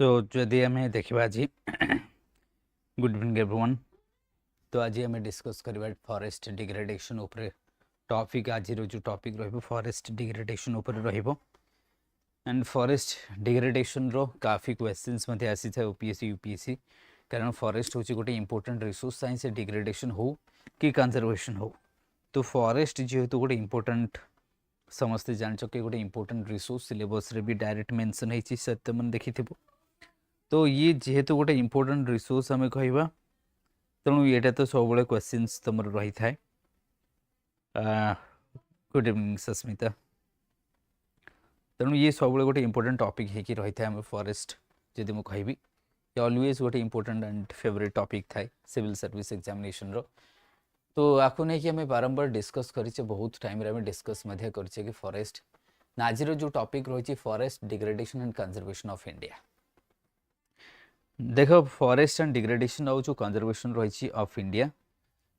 सो जदि आम देखा आज गुड इवनिंग एवरीवन। तो आज आम डिस्कस करवा फॉरेस्ट डिग्रेडेशन उपरे टॉपिक। आज जो टॉपिक रहिबो फॉरेस्ट डिग्रेडेशन उपरे रहिबो एंड फॉरेस्ट डिग्रेडेशन रो काफी क्वेश्चंस मते आसी था ओपीएससी यूपीएससी, कारण फॉरेस्ट होची गोटे इंपोर्टेंट रिसोर्स साइंस डिग्रेडेशन हो कि कंजर्वेशन हो। तो फॉरेस्ट जेहेतु गोटे इंपोर्टेंट समस्ते जानछ कि गोटे इंपोर्टेंट रिसोर्स सिलेबस रे भी डायरेक्ट मेंशन होईची सत्य मन देखिथिबो। तो ये जेहेतु गोटे इंपोर्टेंट रिसोर्स आम कह तेणु ये तो सब क्वेश्चंस तुम रही था। Good evening Sasmita. तेणु ये सब गोटे इंपोर्टेंट टॉपिक है कि रही था आम फॉरेस्ट जदि मुझे कहबी ऑलवेज गोटे इंपोर्टेंट एंड फेवरेट टॉपिक थाए सिविल सर्विस एग्जामिनेशन रो। तो आपको नहीं कि आम बारंबार डिस्कस करें बहुत टाइम रे डिस्कस करें कि फॉरेस्ट नाजीर जो टॉपिक रही forest degradation and conservation of India. देखो फॉरेस्ट एंड डिग्रेडेशन और जो कंजर्वेशन रही ऑफ इंडिया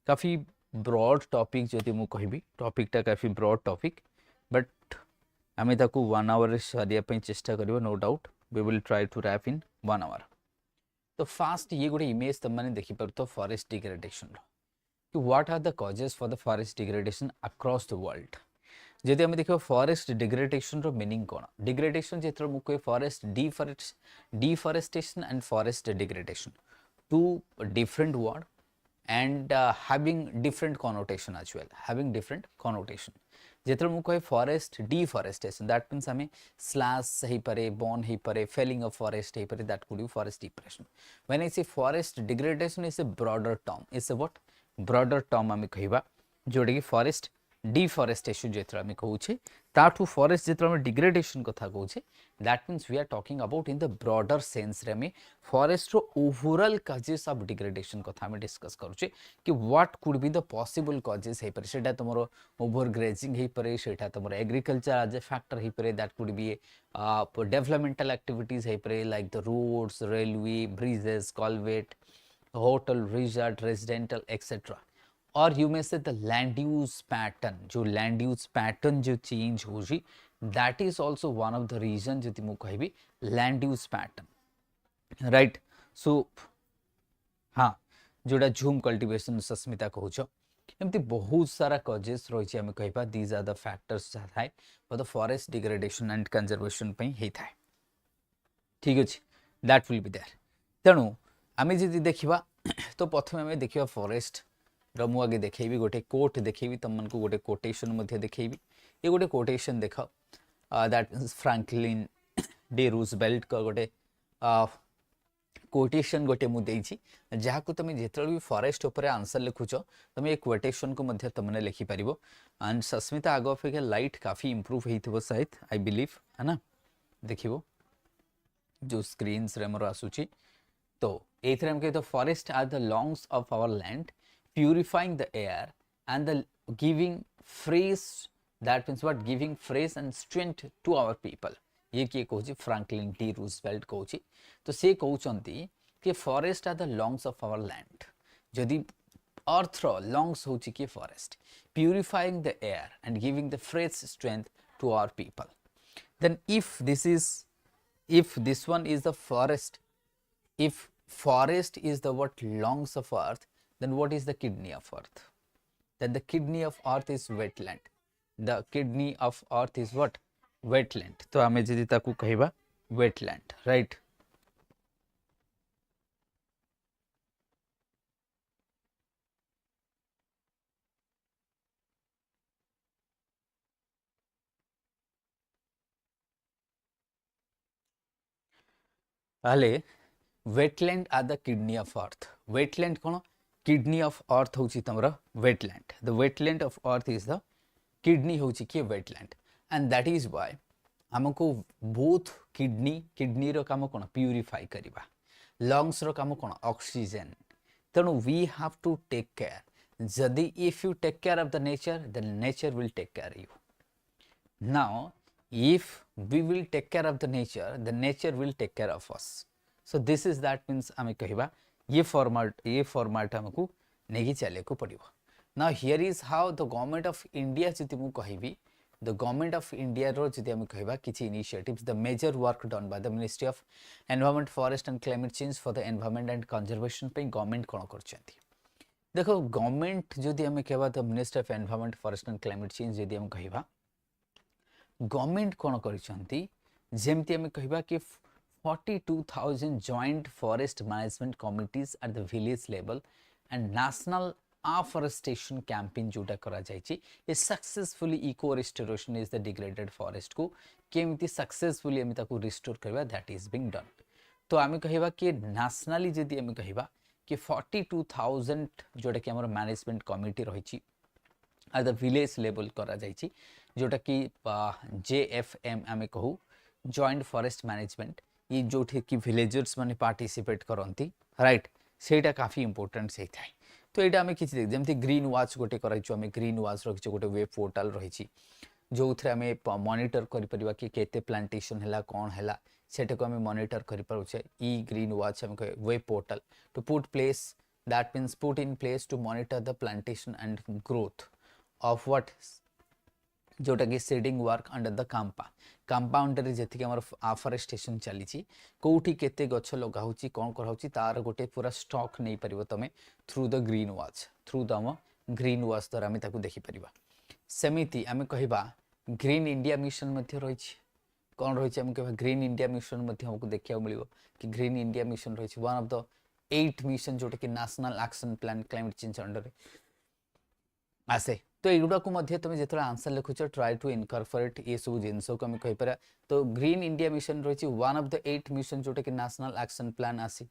काफ़ी ब्रॉड टॉपिक जदि मुझे कहबी टॉपिकटा काफ़ी ब्रॉड टॉपिक, बट आम ताकू 1 आवर सारे चेष्टा करियो no doubt we will try to wrap in 1 hour. तो फास्ट ये गोटे इमेज तुम मैंने देखिपार तो फॉरेस्ट डिग्रेडेशन कि what are the causes for the forest degradation across the world. जदि आम देखा फॉरेस्ट डिग्रेडेशन रो मीनिंग कौन डिग्रेडेशन जो मुझे forest deforestation and forest degradation two different word and having different connotation as well having different connotation. जो मुझे forest deforestation that means आम स्लैश हो पारे बर्न हो पारे फेलिंग ऑफ फॉरेस्ट हो पारे that could be forest depression. When I say forest degradation is a broader term is a what broader term आम कहवा जोटा कि फॉरेस्ट डिफॉरेस्टेशन जो आम कहे ताठू फॉरेस्ट जो डिग्रेडेशन कथा कहे that means we are talking about in the broader sense रे में फॉरेस्ट रो ओवरऑल कजेस ऑफ डिग्रेडेशन कथा हम डिस्कस करुचे कि what could be the possible causes हे पारे सेटा तुमर ओवर ग्रेजिंग हे पारे सेटा तुमर एग्रीकल्चर एज ए फैक्टर हे पारे that could be developmental activities हे पारे like the roads railway bridges culvert hotel resort residential etcetera. और यू मे से द लैंड यूज पैटर्न जो लैंड यूज पैटर्न जो चेंज हो that is also one of the reason जो मुझे कहबी land use pattern right. So हाँ जोड़ा झूम कल्टिवेशन सस्मिता कहूच एमती बहुत सारा कजेस रही आम कह दीज आर द फैक्टर्स जहाँ थाए for the forest degradation and conservation होता है। ठीक अच्छे दैट विल बी देयर। तेणु आम जी देखा तो प्रथम आम देखा फॉरेस्ट रमु आगे देखेबी गोटे कोट देखेबी तुमको गोटे कोटेशन देखेबी ये गोटे कोटेशन देख that means Franklin D Roosevelt का गोटे कोटेशन गोटे मुझे जहाँ को तुम जिते भी फॉरेस्ट उपर आंसर लिखुच तुम ये कोटेशन को तुमने लिखिपार एंड सस्मिता आग अपेक्षा लाइट काफ़ी इम्प्रूव हो शायद आई बिलीव है ना देख जो स्क्रीन मोर आसूची। तो ये कहते forest are the lungs of our land purifying the air and the giving fresh that means what giving fresh and strength to our people। ये किए कहूँ फ्रैंकलिन डी रूजवेल्ट कहूँ तो से कहते कि forest are the lungs of our land जदि अर्थ लंग्स हूँ कि forest purifying the air and giving the fresh strength to our people then if this one is the forest if forest is the what lungs of earth then what is the kidney of earth? Then the kidney of earth is wetland. The kidney of earth is what? Wetland. तो आमे जदि ताकू कहिबा wetland, right? आले wetland are the kidney of earth. Wetland कौन? Kidney of earth होची तमरा wetland. The wetland of earth is the kidney होची कि wetland and that is why हमको both kidney रो काम कौन purify करिबा lungs रो काम कौन oxygen। तेणु we have to take care जदि if you take care of the nature then nature will take care of you। Now if we will take care of the nature then nature will take care of us। So this is that means आम कहवा ये format हमको नहीं चले को पड़ो। Now here is how the government of India जी मुझे कहबी द गवर्नमेंट ऑफ इंडिया रो जदि हम कहबा किछि initiatives the major work done by the ministry of environment forest and climate change for the environment and conservation पे government कोन करछंती देखो गवर्नमेंट जदि हम कहबा the ministry of environment forest and climate change जदि हम कहबा गवर्नमेंट कोन करछंती जेमति हम कहबा कि 42,000 joint forest management committees at the village level and national afforestation campaign जोटा करा जायछि ए successfully eco restoration is the degraded forest को केमिति सक्सेसफुली हम ताको रिस्टोर करबा दैट इज बीइंग डन तो आमे कहबा कि नेशनली जदि हम कहबा कि 42,000 जोटा कि हमर मैनेजमेंट कमिटी रहिछि एट द विलेज लेवल करा जायछि जोटा कि जेएफएम आमे कहू जॉइंट फॉरेस्ट मैनेजमेंट ये जो कि विलेजर्स माने पार्टिसिपेट करती राइट सेटा काफी इंपोर्टेंट से थाए तो एटा हमें किछि देख जेमति ग्रीन वॉच गोटे कराइछु हमें ग्रीन वॉच रखिछु गोटे वेब पोर्टल रहिछि जो थरे हमें मॉनिटर करि परिबा कि केते प्लांटेशन हैला कोन हैला सेटा को हमें मॉनिटर करि पारुछे ई ग्रीन वॉच हम web portal to put place that means put in place to monitor the plantation and growth of what जोटा कि seeding work under the CAMPA under जेतिक हमर आफरेस्टेशन चली कोठी केते गछ लगा होची कोन कर होची तार गोटे पूरा स्टॉक नै परिबो तमे through the green watch through the green watch द्वारा हम ताकू देखि परिबा सेमिति हम कहिबा ग्रीन इंडिया मिशन मध्ये रहिछि कोन रहिछि हम कहिबा ग्रीन इंडिया मिशन मध्ये हमकु देखिया मिलिबो कि ग्रीन इंडिया मिशन रहिछि वन ऑफ द 8 मिशन जोटा कि national action plan climate change under आसे तो एगुडा को मध्य तुम जो आंसर लिखुच ट्राई टू इनकॉर्पोरेट ये सब जिनस को हमें कहीपर तो ग्रीन इंडिया मिशन रही वन ऑफ द 8 मिशन जोटा कि नेशनल एक्शन प्लान आसी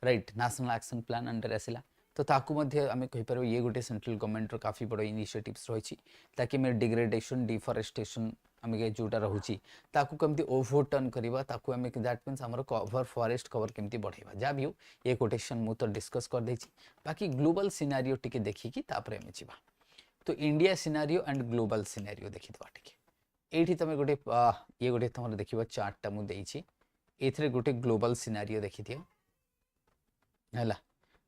right national action plan under आसला तो ताकू मध्य आम कहीपर ये गोटे सेंट्रल गवर्नमेंट रो काफी बड़ इनिशिएटिव्स रही ताकि मैं डिग्रेडेशन डिफॉरेस्टेशन आम जोटा रोचे ताकू कमती ओवरटर्न करवा ताकू आम दैट मीन्स आमर कवर फॉरेस्ट कवर केमती बढ़ेवा जहाँ भी हो ये कोटेशन मु तो डिस्कस कर देछि बाकी ग्लोबल सिनारियो टिके देखिकी तापर आम जीवा तो India scenario and global scenario देखि दवा टिके एठी तमे गोटे ये गोटे तमर देखिबा चार्टटा मु देइछि एथरे गोटे ग्लोबल सिनारियो देखि दियो हला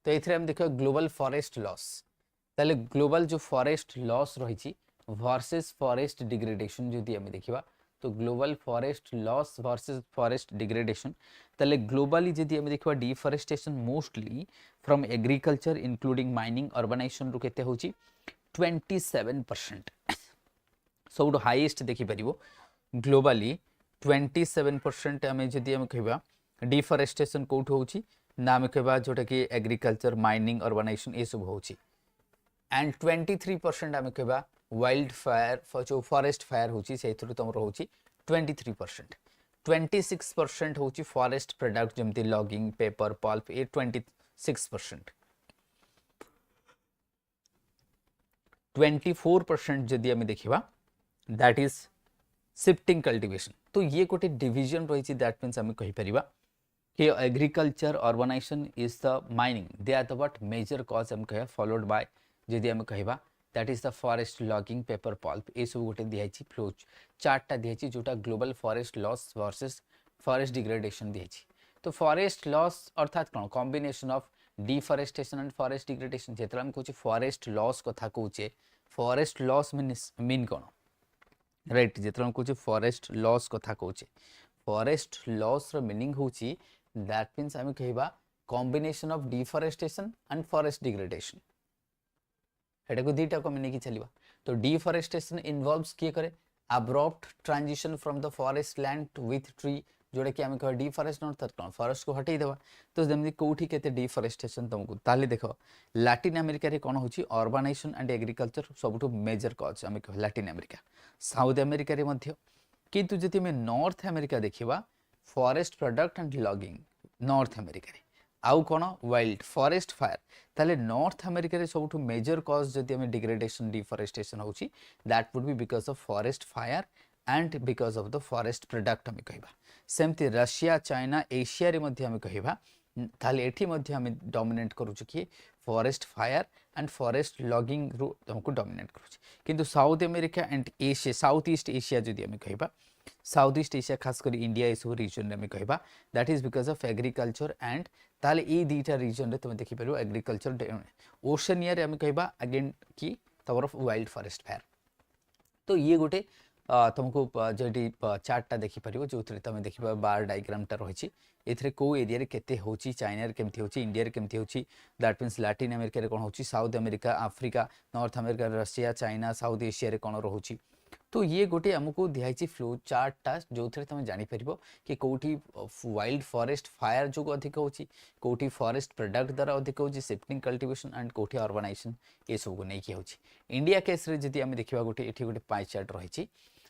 तो एथरे हम देखो ग्लोबल फॉरेस्ट लॉस ताले ग्लोबल जो फॉरेस्ट लॉस रहिछि वर्सेस फॉरेस्ट डिग्रेडेशन जदि हम देखिबा तो global forest loss versus forest degradation ताले ग्लोबली जदि हम देखिबा deforestation mostly from agriculture including mining urbanization रु केते होछि 27% सब हाईएस्ट देखि परिबो ग्लोबली 27% आमे जदि हम कहबा डिफॉरेस्टेशन कोठ होउची ना आमे कहबा जोटा कि एग्रीकल्चर माइनिंग अर्बनाइजेशन ए सब होउची एंड 23% आमे कहबा वाइल्ड फायर जो फॉरेस्ट फायर होउची सेथुर तम रहउची 23% 26% होउची फॉरेस्ट प्रोडक्ट जेमति लॉगिंग पेपर पल्प ए 26% 24% जदि हमें देखिबा दैट इज शिफ्टिंग कल्टीवेशन तो ये गोटे डिवीजन रही दैट मीन्स हमें कहि परिबा कि agriculture urbanization is the mining they are the what major cause हम कहे फॉलोड बाय जदि हमें कहिबा that is the forest logging paper pulp ए सब गोटे दियाछि फ्लो चार्टटा दियाछि जोटा global forest loss versus forest degradation दियाछि तो फॉरेस्ट लॉस अर्थात कोन combination of deforestation and forest degradation जेतला हम कहूचे फॉरेस्ट लॉस कथा कहूचे फॉरेस्ट लॉस मीन कोन राइट जेतला हम कहूचे फॉरेस्ट लॉस कथा कहूचे फॉरेस्ट लॉस रो मीनिंग होची दैट मींस हम कहबा combination of deforestation and forest degradation एटा को दीटा को मीनिंग की चलीबा तो डिफॉरेस्टेशन इन्वॉल्व्स के करे abrupt transition from the forest land with tree जोड़ा कि आम कह डिफॉरेस्टेशन अर्थात कौन फॉरेस्ट को हटई देवा तो जमी कौटी केते डिफॉरेस्टेशन तुमको ताले देख लैटिन अमेरिका रे कौन होची अर्बनाइजेशन एंड एग्रीकल्चर सबुठु मेजर कॉज आम कह लैटिन अमेरिका साउथ अमेरिका रे मध्य किंतु जति में नॉर्थ अमेरिका देखिबा forest product and logging north America रे आउ कौन वाइल्ड फॉरेस्ट फायर ताले नॉर्थ अमेरिका रे सबुठु मेजर कॉज जति हम डिग्रेडेशन डिफॉरेस्टेशन होची that would B because of forest fire and because of the forest product हम कहबा सेमती रशिया चाइना एशिया रे मध्य हम कहबा ताले एठी मध्य हम डोमिनेट करूछु कि forest fire and forest logging रो हमको डोमिनेट करूछु किंतु South America and Asia South East Asia जदि हम कहबा साउथ ईस्ट एशिया खास कर इंडिया इस रीजन में कहबा that is because of agriculture and ताले ए दीटा रीजन रे तुम देखि परबो एग्रीकल्चर ओशनिया रे हम कहबा अगेन कि तवर ऑफ वाइल्ड फॉरेस्ट फायर तो ये गोटे तुमको जो चार्टा देखिपर जो तुम देख बार डायग्रामटा रही एथिरे को एरिया रे केते होची चाइना रे केमती होची इंडिया रे केमती होची दैट मीन्स लैटिन अमेरिका रे कोन होची south America Africa north America Russia China south Asia रे कोन रहउची तो ये गोटे आमको दिखाई फ्लो चार्टा जो थे तुम जापर कि कौटी वाइल्ड फॉरेस्ट फायर जो अधिक होची कौटी फॉरेस्ट प्रोडक्ट द्वारा अधिक होची शिफ्टिंग कल्टीवेशन एंड कौटी अर्बानाइजेशन ये सब को लेकिन होची इंडिया केस रे जदि आम देखा गोटे ये गोटे पाई चार्ट रही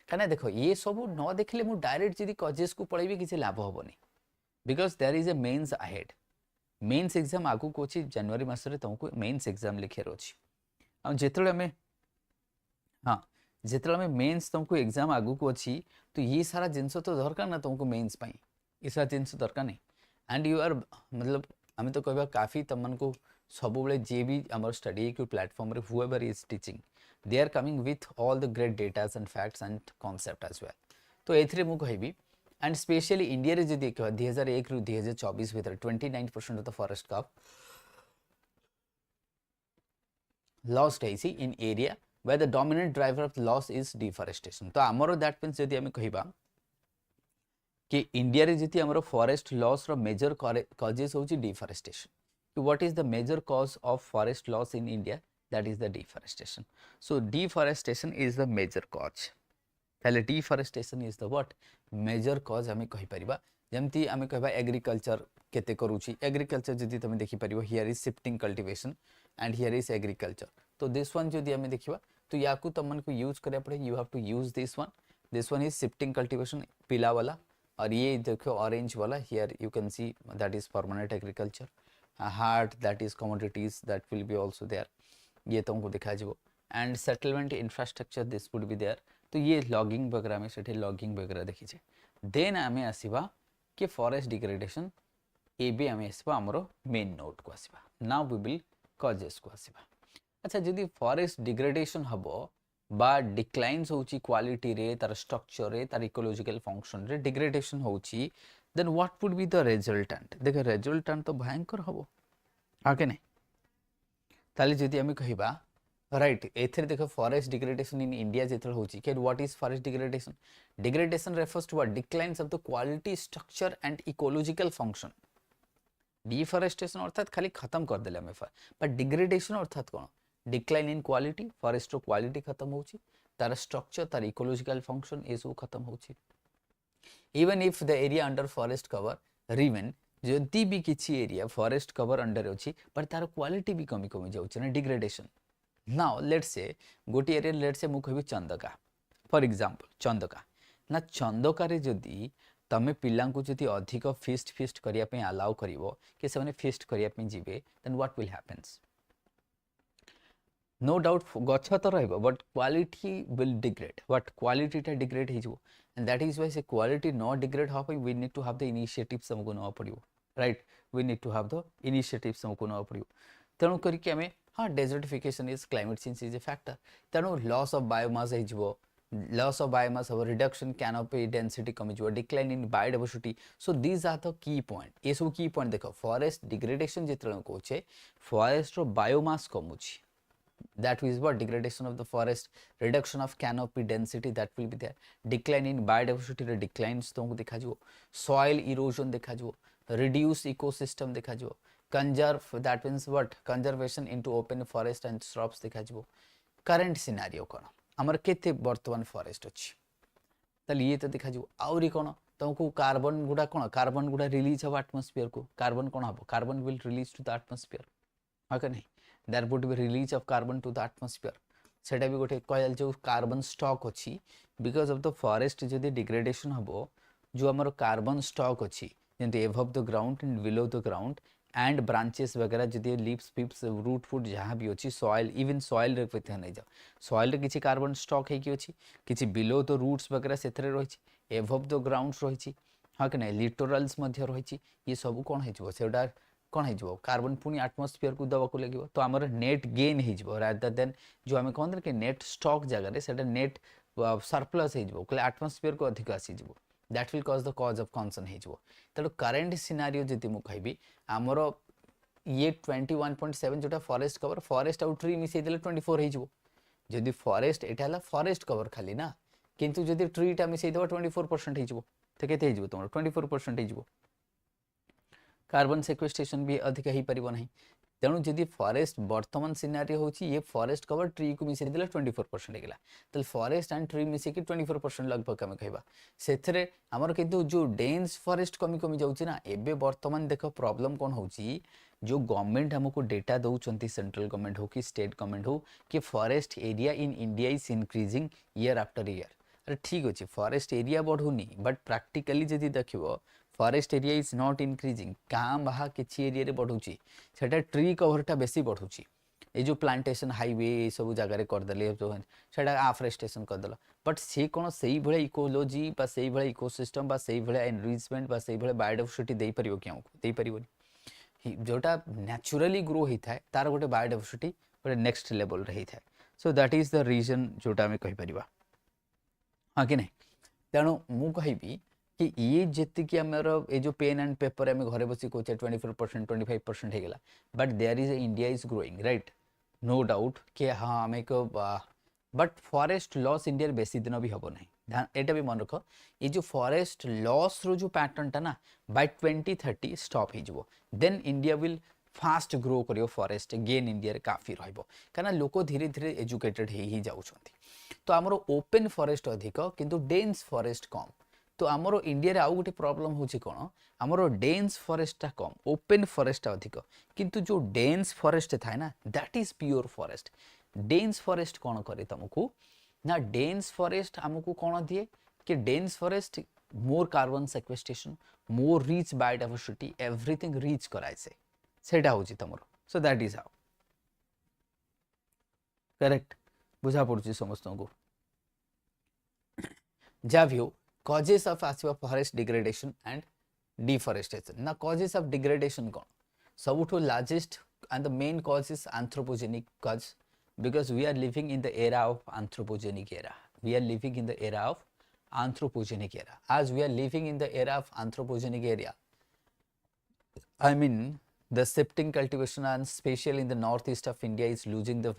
कहीं देख ये सब न देखले मु डायरेक्ट जदि कजेस को पढ़ेबी किसी लाभ हेनी because there is a mains ahead mains exam आगु को अच्छी जनवरी मसरे तुमको मेन्स एग्जाम लिखार अच्छी जिते आम हाँ जिते आम मेन्स तुमको एग्जाम आगु को अच्छी तो ये सारा जिनस तो दरकार ना तुमको मेन्स ये सारा जिनस दरकार नहीं एंड यू आर मतलब आम तो कहवा काफ़ी तुमको सब जे भी आम StudyIQ प्लेटफॉर्म रे whoever is teaching they are coming with all the great data and facts and concept as well तो एथरे मु कहबी एंड स्पेशली इंडिया रे जदि देखा 2001 रु 2024 भीतर 29% of the forest cup lost है इन area where the dominant driver of loss is deforestation तो आमरो दैट मीन्स जदि आम कहबा कि इंडिया रे जति आमरो फॉरेस्ट लॉस रो मेजर कॉजेस होची deforestation what is the major cause of forest loss in India that is the deforestation so deforestation is the major cause ताले deforestation is the what major cause आम कहि परिबा जेमती आम कहबा agriculture केते करूची agriculture जदि तुम देखि परिबो here is shifting cultivation and here is agriculture तो दिस वन जदि आम देखिबा तो याकू तुमको यूज करिया पड़े you have to use this one is shifting cultivation पीला वाला और ये देखो ऑरेंज वाला here you can see that is permanent agriculture hard that is commodities that will be also there ये तुमको दिखा जिवो and settlement infrastructure this would be there तो ये लॉगिंग वगैरह में से लॉगिंग वगैरह देखीचे देन आम आसवा कि फॉरेस्ट डिग्रेडेशन ए भी आम आसवा आमर मेन नोट को आसवा नाउ वी विल कजेस को आसवा अच्छा जदि फॉरेस्ट डिग्रेडेशन हबो बा डिक्लाइन्स होची क्वालिटी रे तार स्ट्रक्चर रे तार इकोलॉजिकल फंक्शन रे डिग्रेडेशन होची then what would be the resultant देख रिजल्टेंट तो भयंकर हबो आके नहीं ताले जदि आम कहबा राइट एथरे देखो फॉरेस्ट डिग्रेडेशन इन इंडिया जेतल होची के what is forest degradation refers to what declines of the quality structure and ecological function deforestation अर्थात खाली खत्म कर देले हमें बट डिग्रेडेशन अर्थात कोन डिक्लाइन इन क्वालिटी फॉरेस्ट रो क्वालिटी खत्म होची तार स्ट्रक्चर तार इकोलॉजिकल फंक्शन ए सब खत्म होची even if the area under forest cover remain जदि भी किछि एरिया फॉरेस्ट कवर अंडर अछि पर तार क्वालिटी भी कमी कमी जाउछ ना डिग्रेडेशन नाउ लेट्स से गोटी एरिया लेट्स से मु कहबी चंदका फॉर एग्जांपल चंदका ना चंदका रे जदि तमे पिल्ला को जदि अधिक फीस्ट करिया पे अलाउ करिवो कि से माने फीस्ट करिया पे जिवे then what will happens no doubt गछ तो रहबो but quality will degrade what quality टा डिग्रेड हे जो एंड दैट इज व्हाई से क्वालिटी नो डिग्रेड हो we need to have the initiatives हमको न पड़ियो right we need to have the initiatives हमको न पड़ियो तेणु करके हमें हाँ desertification is climate change is a factor तेणु लॉस ऑफ बायोमास है जो loss of biomass or reduction canopy density कमी जो decline in biodiversity so these are the key point ये सब key point देखो forest degradation जितने को चे forest row biomass कमुची that is what degradation of the forest reduction of canopy density that will be there decline in biodiversity रे declines तुमको दिखा जो soil erosion दिखा जो reduce ecosystem दिखा जो conserve that means what conservation into open forest and shrubs दिखा जो current scenario कौन आमर केते वर्तमान फॉरेस्ट अच्छी ताले ये तो देखा जो आउरी कोन तुमको कार्बन गुड़ा रिलीज हो एटमॉस्फेयर को कार्बन कोन हबो carbon will release to the atmosphere हां नहीं there would be release of carbon to the atmosphere सेटा भी गोटे कहल जो कार्बन स्टॉक अच्छी बिकॉज ऑफ द फॉरेस्ट जदी डिग्रेडेशन हबो जो हमर कार्बन स्टॉक अच्छी जेंति above the ground and below the ground and branches वगैरह जदि लीव्स पिप्स रूट फूट जहाँ भी अच्छी सॉइल इवन सॉइल रे पथे नहीं जाओ सॉइल रे किछि कार्बन स्टॉक है कि अच्छी किछि बिलो द रूट्स वगैरह सेथरे रहिछि एबव द ग्राउंड्स रहिछि हां कि नहीं लिटोरल्स मध्य रहिछि ये सब कोन है जो सेडा कोन है जो कार्बन पुनी एटमॉस्फेयर को दवा को लगिवो तो हमर नेट गेन है जो रादर देन जो हमें कहन कि नेट स्टॉक जगह रे सेडा नेट सरप्लस है जो कले एटमॉस्फेयर को अधिक आसी जो that will cause the cause of concern है जो तेणु करेंट सिनारियो जदि मु कहबी आमर ये 21.7 जोटा फॉरेस्ट कवर फॉरेस्ट आउ ट्री मिसई देले 24 है जो जदि फॉरेस्ट एटा हला फॉरेस्ट कवर खाली ना किंतु जदि ट्रीटा मिसई दबा 24% हो तो केते हो तुम 24% हो कार्बन सेक्वेस्ट्रेशन भी अधिक हो पार ना तेणु जदि फॉरेस्ट वर्तमान सिनारी होची ये फॉरेस्ट कवर ट्री को मिसई देला 24% हेगला तो फॉरेस्ट एंड ट्री मिसई कि 24% लगभग आम कहबा सेथरे हमर किंतु जो डेंस फॉरेस्ट कमी कमी जाउची ना एबे वर्तमान देख प्रॉब्लम कोन होची जो गवर्नमेंट हमको डेटा दउचंती सेंट्रल गवर्नमेंट हो कि स्टेट गवर्नमेंट हो कि forest area in India is increasing year after year अरे ठीक अच्छे फॉरेस्ट एरिया बढ़ुनी बट प्रैक्टिकली जदि देखिबो forest area is not increasing क्या बाहा किसी एरिया बढ़ुची सेटा ट्री कवरटा बेसी बढ़ुची ये जो प्लांटेशन हाईवे ये सब जगह करदे सेटा आफ्रेस्टेशन करदेल बट सी कौन से भाया इकोलोजी से भाया इकोसिस्टम से भाया एनरिचमेंट से भाया बायोडाइवर्सिटी दे पार कि आमको दे पारनी जोटा नेचुरली ग्रो होता है तार गोटे बायोडाइवर्सिटी गोटे नेक्स्ट लेवल रे होता है so that is the reason जोटा आम कहीपर हाँ कि नहीं तेणु मु कहि कि ये जी आमर ये जो पेन एंड पेपर आम घरे बस कहे 24% 25% होगा but there is India is growing right no doubt कि हाँ आम एक बट फॉरेस्ट लॉस इंडिया बेसी दिन भी हम ना यहाँ भी मन रख ये जो फॉरेस्ट लॉस रो जो पैटर्न टा ना बाय 2030 स्टॉप हो then India will fast grow करियो फॉरेस्ट गेन इंडिया रे काफी रहइबो काना लोक धीरे धीरे एजुकेटेड ही जाउछंती तो हमरो ओपन फॉरेस्ट अधिक किंतु डेंस फॉरेस्ट कम तो आमर इंडिया रे आउ गोटे प्रॉब्लम होची कोन आमर डेंस फॉरेस्ट टा कम ओपन फॉरेस्ट अधिक किंतु जो डेंस फॉरेस्ट थाए ना that is pure forest dense forest कौन करे तुमको ना डेंस फॉरेस्ट हमको कौन दिए कि dense forest more carbon sequestration more rich biodiversity everything rich कराए सेटा होची तुमरो so that is how correct बुझा पड़ुची समस्त को जा भी हो कॉजेस ऑफ आसीबा फॉरेस्ट डिग्रेडेशन एंड डिफॉरेस्टेशन ना कॉजेस ऑफ डिग्रेडेशन कौन सबुठो largest and the main cause is anthropogenic cause because we are living in the era of anthropogenic era we are living in the era of anthropogenic era as we are living in the era of anthropogenic area I mean the shifting cultivation and especially in the northeast of India is losing the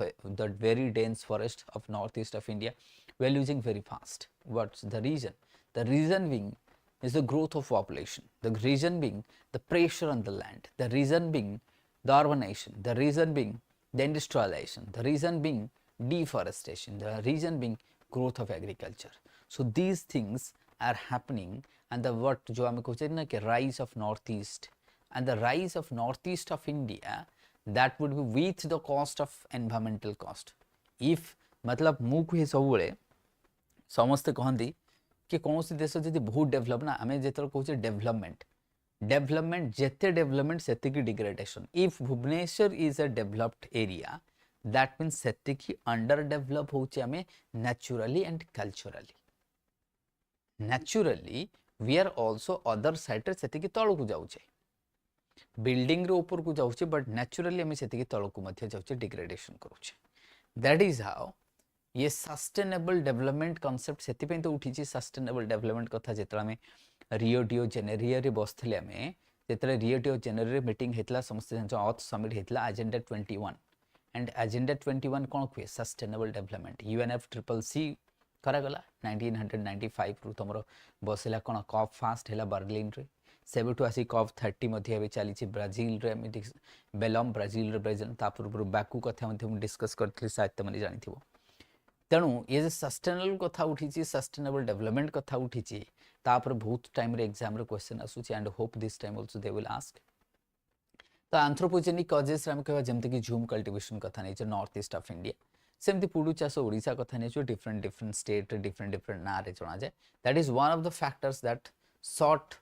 very dense forest of northeast of India we are losing very fast what's the reason being is the growth of population the reason being the pressure on the land the reason being the urbanization the reason being the industrialization the reason being deforestation the reason being growth of agriculture so these things are happening and the what jo hame koche na कि rise of northeast and the rise of northeast of India that would be with the cost of environmental cost if मतलब मु को सब बेले समस्ते कहती कि कौन सी देश जदि बहुत डेवलप ना आम जो कहे डेवलपमेंट जेते डेवलपमेंट सेति की degradation if Bhubaneswar is a developed area that means सेति की अंडर डेवलप होचे हमें naturally and culturally we are also other side रे सेति की तळ को जाउचे बिल्डिंग रे ऊपर को जाउचे बट नेचुरली हमें सेति की तळ को मध्य जाउचे डिग्रेडेशन करूचे दैट इज हाउ ये सस्टेनेबल डेवलपमेंट कांसेप्ट सेति पे तो उठी सस्टेनेबल डेवलपमेंट कथा जेतरा में रियो डिओ जेनेरिया रे बसथिले हमें जेतरे रियो डिओ जेनेरिया रे मीटिंग हेतला समस्त जन अर्थ समिट हेतला एजेंडा 21 एंड एजेंडा 21 कोन कुए सस्टेनेबल डेवलपमेंट UNFCCC करा गला 1995 रु तमरो बसला कोन कॉप फास्ट हेला बर्लिन रे सेबटु आसी कॉप 30 मध्ये अबे चली छि ब्राजील रे बेलम ब्राजील रे प्रेजेंट तापर बाकू कथा मध्ये हम डिस्कस करथि साहित्य माने जानिथिबो तेणु ये जो सस्टेनेबल कथा उठी सस्टेनेबल डेवलपमेंट कथा उठी तापर बहुत टाइम रे एग्जाम रे क्वेश्चन आसुची and hope this time also they will ask तो एंथ्रोपोजेनिक कॉजेस रे हम कहबा जेमते कि झूम कल्टीवेशन कथा नै नॉर्थ ईस्ट ऑफ इंडिया सेमती पुडु चाष ओडिशा कथा नै डिफरेंट स्टेट रे डिफरेंट ना रे जना जाए that is one of the factors that short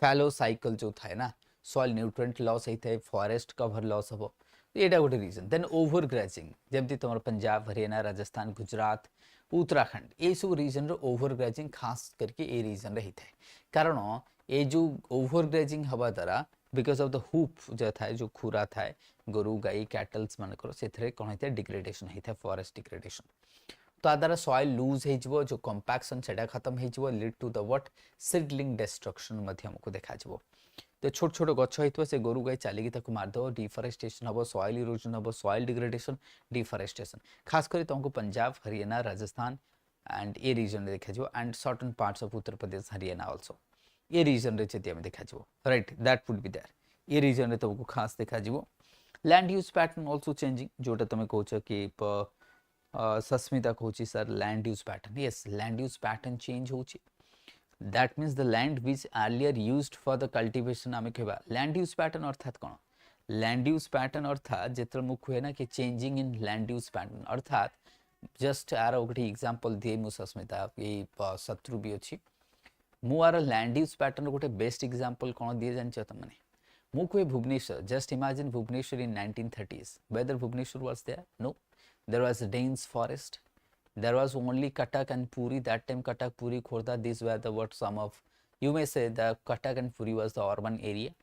fallow cycle जो थाए ना सॉइल न्यूट्रिएंट लॉस होता है फॉरेस्ट कवर लॉस हम एटा गोटे रीजन देन ओवर ग्रेजिंग जमती तुम पंजाब हरियाणा राजस्थान गुजरात उत्तराखंड ये सब रीजन रो ओवर ग्रेजिंग खास करके ये रीजन रे होता है कारण ये जो ओवर ग्रेजिंग हवा द्वारा बिकॉज ऑफ द हुप जो थाए जो खुरा थाए गोरु गाई कैटल्स मानकर से कौन होता है डिग्रेडेशन होता है फॉरेस्ट डिग्रेडेशन तो द्वारा सॉइल लूज हो जो कंपैक्शन सेटा खत्म हो lead to the what seedling destruction मध्य हमको देखा जो तो छोट छोट गछ होइतो से गोरु गाई चलिकी ताको मारदो डिफॉरेस्टेशन हम सॉइल इरोजन हम सॉइल डिग्रेडेशन डिफॉरेस्टेशन खास करी तुमको Punjab Haryana Rajasthan and a region रे देखा and certain parts of Uttar Pradesh Haryana also a region रे जति हम देखा right that would be there a region रे तुमको खास देखा land use pattern also changing जोटा तुम कहूछ कि सस्मिता कहूँ sir land use pattern yes land use pattern change होची that means the land which earlier used for the cultivation आम कह लैंड यूज पैटर्न अर्थात कौन लैंड यूज पैटर्न अर्थात जिते मुझे कहे ना कि changing in land use pattern अर्थात जस्ट यार गोटे एग्जांपल दिए मु सस्मिता ये शत्रु भी अच्छी मुझे लैंड यूज पैटर्न गोटे बेस्ट एग्जांपल कौन दिए जान तुमने मु कहे Bhubaneswar just imagine Bhubaneswar in 1930s whether Bhubaneswar was there no there was a dense forest there was only Cuttack and Puri that time Cuttack Puri Khordha these were the what some of you may say the Cuttack and Puri was the urban area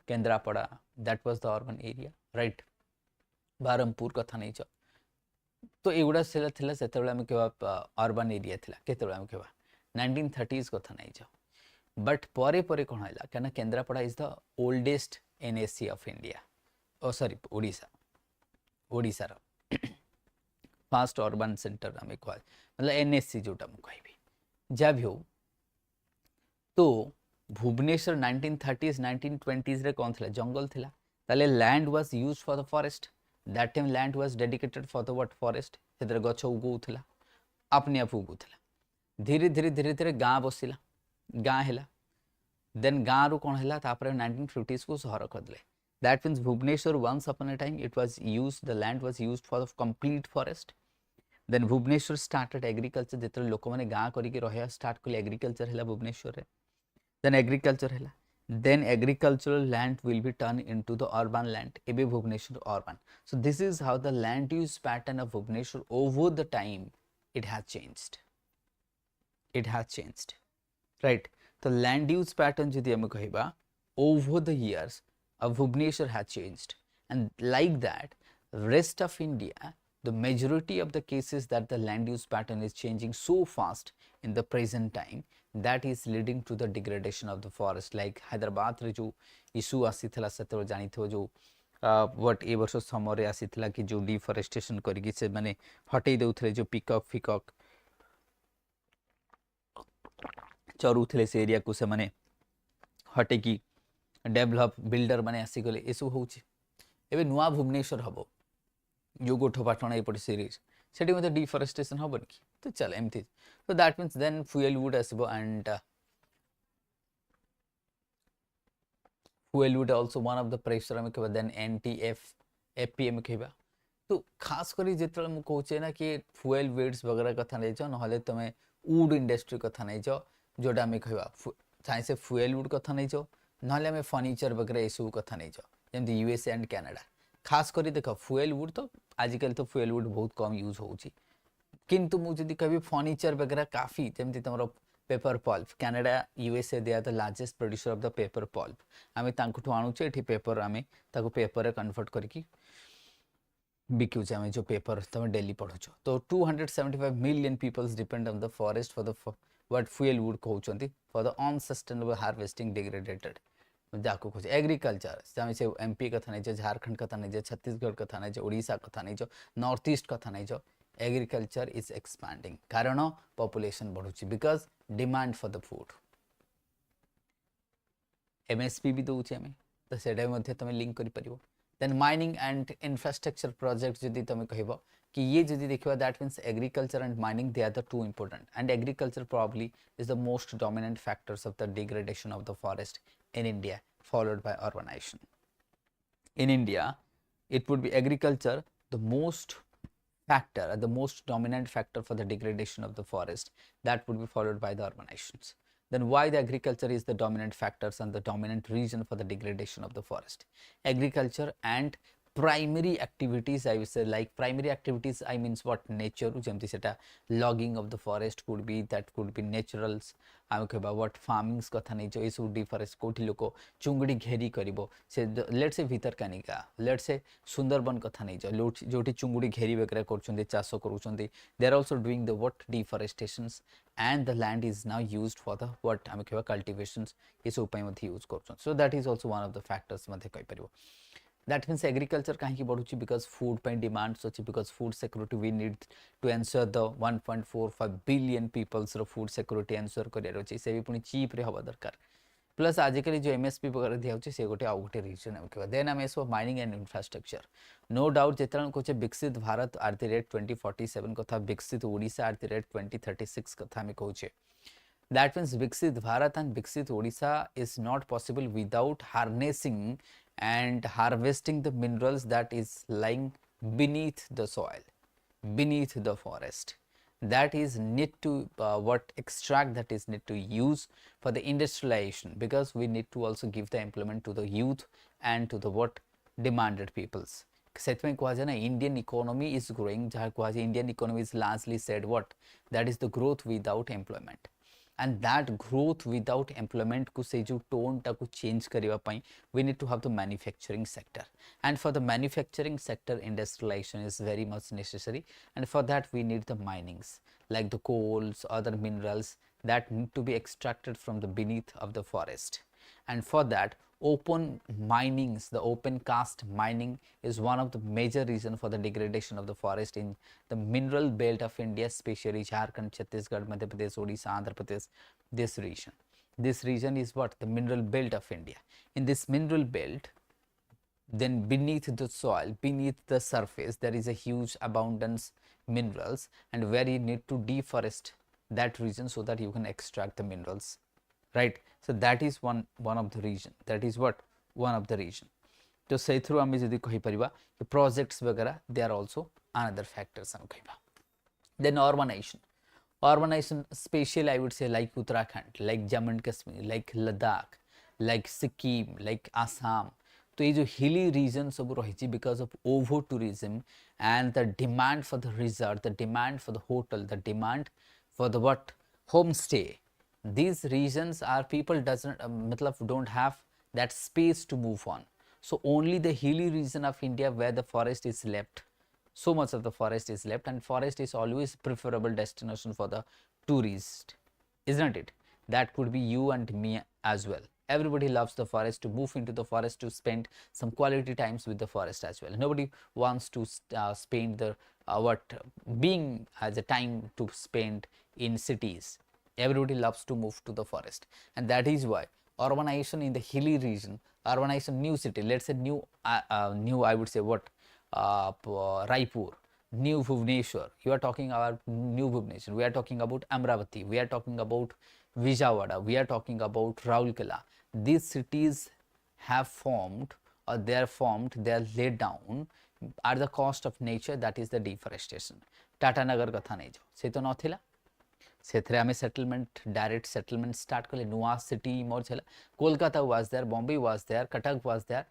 Kendrapada that was the urban area right Barampur कथा नहीं छ तो एगुड़ा थिला सेतेबेले हम कहवा urban area थिला केतेबेले हम कहवा 1930s कथा नहीं छ बट परे परे कौन है क्या Kendrapara is the oldest NSC of India oh sorry Odisha ओडिशार फास्ट अर्बन सेंटर आम कह मतलब एनएससी जोटा मुझे कहि जहाँ भी हो तो भुवनेश्वर 1930s 1920s रे कौन थिला जंगल थिला ताले land was used for the forest that time land was dedicated for the what forest सेतर गछ उगौथिला अपने आप उगौथिला धीरे धीरे धीरे धीरे गाँ बसिला गाँ है देन गाँ रु कौन है 1950s को सहर करदे that means Bhubaneswar once upon a time it was used the land was used for the complete forest then Bhubaneswar started agriculture जिते लोक मैंने गाँ करके रहा स्टार्ट कले एग्रीकल्चर है भुवनेश्वर रे देन एग्रीकल्चर है then agricultural land will be turned into the urban land ebe Bhubaneswar urban so this is how the land use pattern of Bhubaneswar over the time it has changed right the land use pattern jodi ame kahiba over the years of Bhubaneswar has changed and like that rest of India the majority of the cases that the land use pattern is changing so fast in the present time that is leading to the degradation of the forest like Hyderabad रे जो issue आसीथिला सेतो जानिथो जो what ए वर्ष समय रे आसीथिला कि जो deforestation करिकि से माने हटेई देउथले जो पिकॉक फिकॉक चरुथले से एरिया को से माने हटे की डेवलप बिल्डर माने आसी गले एसु होउची एबे नुआ भुवनेश्वर हबो जो गोठपाटण एपट सीरीज सेठी मते डिफॉरेस्टेशन हबन कि तो चल एमती so that means then fuel wood asibo and fuel wood also one of the pressure ame keba then NTF FPM keba तो खास करी जेतले मु कहूचे ना कि fuel woods वगैरह कथा नै छ नहले तमे wood industry कथा नै छ जोटा ame कहबा चाहे से fuel wood कथा नै छ नहले हमें फर्नीचर वगैरह एसु कथा नै छ जेमति यूएसए एंड कनाडा खास करी देखो fuel wood तो आजिकल तो fuel wood बहुत कम यूज होउची किंतु मुझे कभी फर्नीचर वगैरह काफ़ी जमती तुम paper pulp Canada USA they are the largest producer of the paper pulp आम तांकुठु आणुचे एठी पेपर आम ताको पेपर रे कन्वर्ट करके बिकुचे आम जो पेपर तुम डेली पढ़ुच तो 275 million peoples depend on the forest for the what fuel wood कहउचंती for the unsustainable harvesting degradated जाको खोज एग्रीकल्चर आम से एमपी कथा नहीं झारखंड कथा नहीं छत्तीसगढ़ कथा नहीं ओडिशा कथा नहीं नॉर्थ ईस्ट कथा नहीं agriculture is expanding कारण population बढ़ुची because demand for the food MSP भी दउची हमें तो सेटा मध्ये तमे लिंक करि परिबो then mining and infrastructure projects जदि तमे कहबो कि ये जदि देखबा that means agriculture and mining they are the two important and agriculture probably is the most dominant factors of the degradation of the forest in India followed by urbanization in India it would be agriculture the most factor, the most dominant factor for the degradation of the forest, that would be followed by the urbanizations. Then why the agriculture is the dominant factors and the dominant reason for the degradation of the forest? Agriculture and primary activities, I would say, like primary activities, I means what nature, jemti seta logging of the forest could be, that could be naturals. I am what farming कथा नहीं जो इस difference कोठी लोको चुंगड़ी घेरी करिवो से let's say भीतर Kanika let's say Sundarban कथा नहीं जो जोठी चुंगड़ी घेरी वगैरह करछुंदी चासो करूछुंदी they are also doing the what deforestations and the land is now used for the what I mean cultivations इस उपाय मध्ये use करछन so that is also one of the factors मध्ये कहि परिवो That means agriculture kahi badhuchi because food pai demands achi, because food security we need to ensure the 1.45 billion people's food security ensure kariar achi, se bi puni cheap re haba darkar. Plus आजिकल जो MSP वगैरह दिया से गोटे आउ गोटे reason हम कहवा देन आम सब mining and infrastructure no doubt जिते कहे विकसित भारत आट द रेट 2047 कथा विकसित ओडिशा आट द रेट 2036 कथा आम कहे दैट मीन्स विकसित भारत एंड विकसित Odisha is not possible without harnessing and harvesting the minerals that is lying beneath the soil, beneath the forest, that is need to what extract, that is need to use for the industrialization, because we need to also give the employment to the youth and to the what demanded peoples. Setme kuha na Indian economy is growing, jaha kuha Indian economy is largely said what, that is the growth without employment. And that growth without employment को से जो tone टा को change करिवा pi we need to have the manufacturing sector, and for the manufacturing sector industrialization is very much necessary, and for that we need the minings like the coals, other minerals that need to be extracted from the beneath of the forest, and for that open minings, the open cast mining is one of the major reason for the degradation of the forest in the mineral belt of India, especially Jharkhand, Chhattisgarh, Madhya Pradesh, Odisha, Andhra Pradesh, this region. This region is what? The mineral belt of India. In this mineral belt, then beneath the soil, beneath the surface, there is a huge abundance minerals, and where you need to deforest that region so that you can extract the minerals. Right, so that is one of the region, that is what one of the region. तो से through आम जदि कहि परिबा कि projects वगैरह they are also another factors हम कहिबा. Then urbanization specially I would say like Uttarakhand, like Jammu and Kashmir, like Ladakh, like Sikkim, like Assam. तो ये जो हिली रीजन सब रही because of over tourism and the demand for the resort, the demand for the hotel, the demand for the what home stay. These regions are people don't have that space to move on, so only the hilly region of India where the forest is left, so much of the forest is left, and forest is always preferable destination for the tourist, isn't it? That could be you and me as well. Everybody loves the forest, to move into the forest to spend some quality times with the forest as well. Nobody wants to spend the being as a time to spend in cities. Everybody loves to move to the forest, and that is why urbanization in the hilly region, urbanization new city, let's say new I would say what Raipur, new Bhubaneswar, you are talking about new Bhubaneswar, we are talking about Amravati, we are talking about Vijayawada, we are talking about Raulkela. These cities have formed, or they are laid down at the cost of nature, that is the deforestation. Tata Nagar katha नहीं जाओ, से तो नथिला से आम settlement, direct settlement start कले, नुआ city emerge है, Kolkata was there, Bombay was there, Cuttack was there,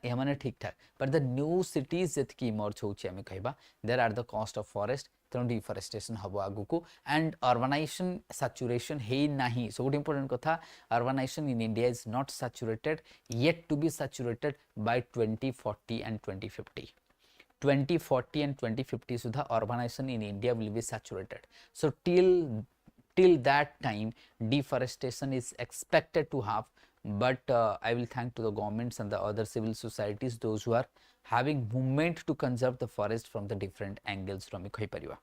ये ठीक ठाक, बट द न्यू सिटीज जी इमर्ज होमें कह there are the cost of forest, तेणु डिफरेस्टेशन हम आगु को, एंड अर्बानाइजेशन सैचुरेशन है ना. सब इंपोर्टेंट कथा, urbanisation in India is not saturated yet to be saturated by 2040 and 2050. 2040 and 2050 sudha urbanization in India will be saturated. So till that time deforestation is expected to have, but I will thank to the governments and the other civil societies, those who are having movement to conserve the forest from the different angles from koi pariba.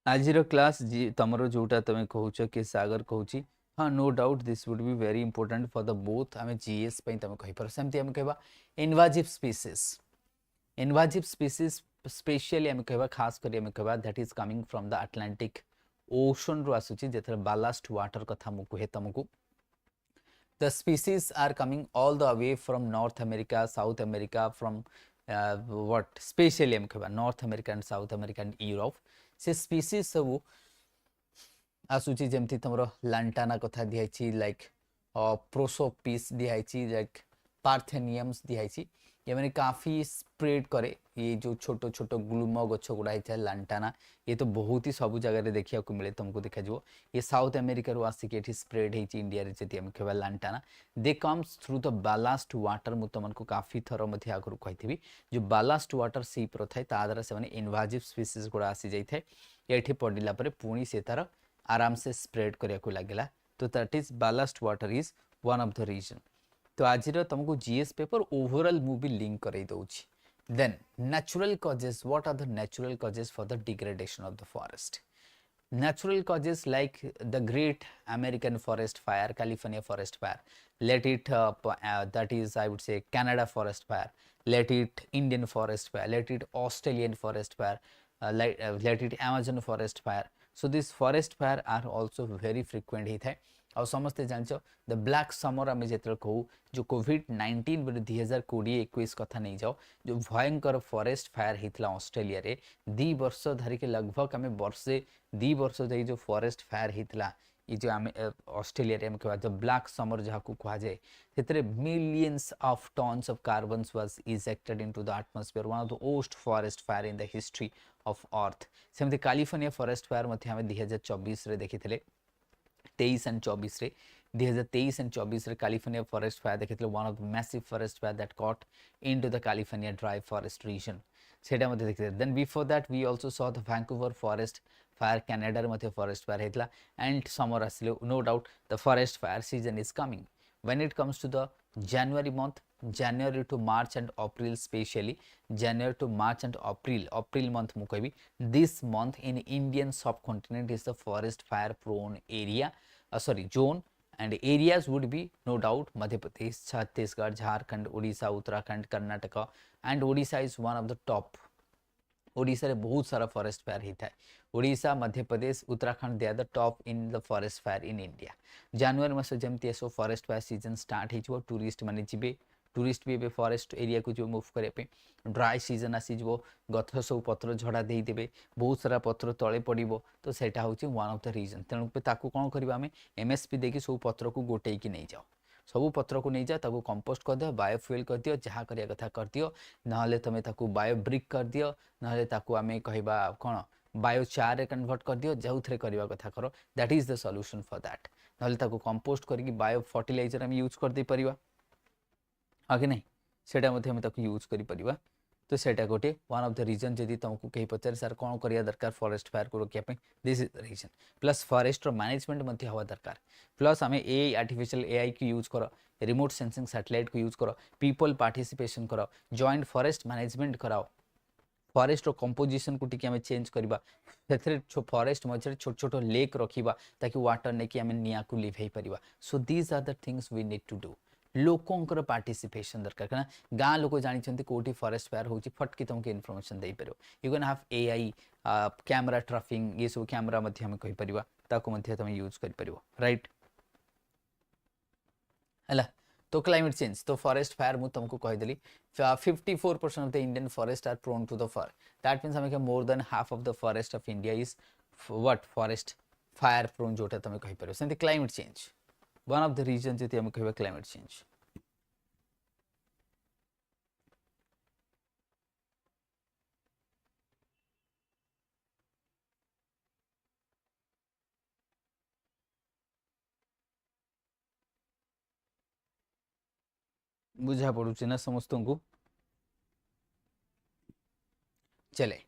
आजिर class तमरो जोटा तमे कहूछ कि सागर कहूची, हाँ no doubt this would be very important for the both आम GS पे तुम कहीपर. सेमती आम कह इनवाजिव स्पीसीज स्पेशली आम कह खास कर आम कह that is coming from the Atlantic Ocean रु आसूची, जेथरे बालास्ट वाटर कथा मु कहे तुमको. The species are coming all the way from North America, South America, from what specially आम कह North America and South America and Europe. से स्पीसीज सब आसूची जमती तुम लांटाना कथा दिखाई, लाइक प्रोसोपिस दिखाई, लाइक पार्थेनियम्स दिखाई. ये मैंने काफ़ी स्प्रेड करे, ये जो छोटो छोटो ग्लूम गछ गुड़ा होता है लांटाना, ये तो बहुत ही सब जगह देखा मिले तुमको देखा जाव. ये साउथ अमेरिका रू आसिक ये स्प्रेड हो इंडिया जी कह lantana. They comes through the ballast water. मु तुमको काफ़ी थर आगुरी कही जो बालास्ट वाटर सीप्र थाए ताद्वारा से इनवाजिव स्पीसीज गुड़ा आसी जाए, ये पड़ला पुणी से तार आराम से स्प्रेड करने को लगला तो that is ballast water is one of the reason. तो आज तुमको GS paper overall movie link कर दउछि। Then natural causes, what are the natural causes for the degradation of the forest? Natural causes like the great American forest fire, California forest fire, let it that is I would say Canada forest fire, let it Indian forest fire, let it Australian forest fire, let it Amazon forest fire. So these forest fire are also very frequent ही थे। और समस्ते जानछ the black summer आम जो कहू जो कोविड-19 बोले 2020-21 कथा नहीं जाओ जो भयंकर फॉरेस्ट फायर होता ऑस्ट्रेलिया रे 2 वर्ष धरिक लगभग आम वर्षे 2 वर्ष धरी जो फॉरेस्ट फायर होता ये जो आम ऑस्ट्रेलिया रे कह जो ब्लैक समर जहाँ को कह जाए से millions of tons of carbons was ejected into the atmosphere, one of the worst forest fire in the history of earth. सेमती कैलिफोर्निया फॉरेस्ट फायर मध्य आम 2024 रे देखी 23 एंड 24 रे 2023 एंड 24 रे कैलिफोर्निया फॉरेस्ट फायर देखिथिले one of the massive forest fire that caught into the California dry forest region सेटा मध्ये देखिथिले। Then before that we also saw the Vancouver forest fire, Canada रे मध्ये फॉरेस्ट फायर हेतला and summer आसिले no doubt the forest fire season is coming. When it comes to the January month, January to March and April, specially January to March and April month mu kahibi, this month in Indian subcontinent is the forest fire prone area, zone, and areas would be no doubt Madhya Pradesh, Chhattisgarh, Jharkhand, Odisha, Uttarakhand, Karnataka, and Odisha is one of the top। Odisha रे बहुत सारा forest fire होता है। Odisha, Madhya Pradesh, Uttarakhand they are the top in the forest fire in India. जनवरी मास जमती आसो forest fire season start हो, टूरिस्ट माने जिबे, टूरिस्ट भी ए फॉरेस्ट एरिया को जो मूव करने ड्राई सीजन आसीज, गथ सब पत्र झड़ा देदेवे, बहुत सारा पत्र तले पड़ो, तो सेटा हूँ वन ऑफ द रीजन। तेणु कौन करवा आम एमएसपी देकी सब पत्र को गोटे नहीं जाओ, सब पत्र को नहीं जा ताको कंपोस्ट कर दियो, बायोफ्यूल कर दियो, जहाँ करिया कथा कर दियो, नहले तमे ताको बायो ब्रिक कर दियो, नहले ताको आमे कहबा कोन बायो चार रे कन्वर्ट कर दियो, जोउथरे करबा कथा करो, that is the solution for that. नहले ताको कंपोस्ट करके बायो फर्टिलाइजर आमे यूज कर दे परिबा, आगे नहीं सेटा मध्ये हम ताको यूज करि परिबा। तो सेटा गोटे वन ऑफ द रीजन जदि तुमको कहीं पचारे सर कौन करिया दरकार फॉरेस्ट फायर को रोकिया पे, this is the reason. Plus forest रो मैनेजमेंट मध्ये हवा दरकार, प्लस आमे एआई आर्टिफिशियल एआई को यूज करो, रिमोट सेंसिंग सैटेलाइट को यूज करो, पीपल पार्टिसिपेशन करो, जॉइंट फॉरेस्ट मैनेजमेंट कराओ, फॉरेस्ट रो कंपोजिशन को टिके आमे चेंज करबा, सेथरे फॉरेस्ट मझे छोट छोट लेक रखिबा ताकि वाटर ने कि आमे निया को लिभेई परिबा। So these are the things we need to do. लोकंकर पार्टिसिपेशन दरकार, कना गाँ लोक जानी कोटी फॉरेस्ट फायर होची फटकी तुमको इनफॉरमेशन दे पारो। You can have AI camera ट्रैफिंग, ये सब कैमरा मध्ये हम कहि परिबा, ताको मध्ये तुम यूज कर परिबो, राइट हला। तो क्लाइमेट चेंज, तो फॉरेस्ट फायर मु तुमको कहि देली 54% of the Indian forest are prone to the fire, that means हमें more than half of the forest of India is what forest fire prone, जोटा तुम कहि परिबो। सेंति climate change one of the reason जति हम कहबा क्लाइमेट चेंज। बुझा पड़ुछि ना समस्त को? चले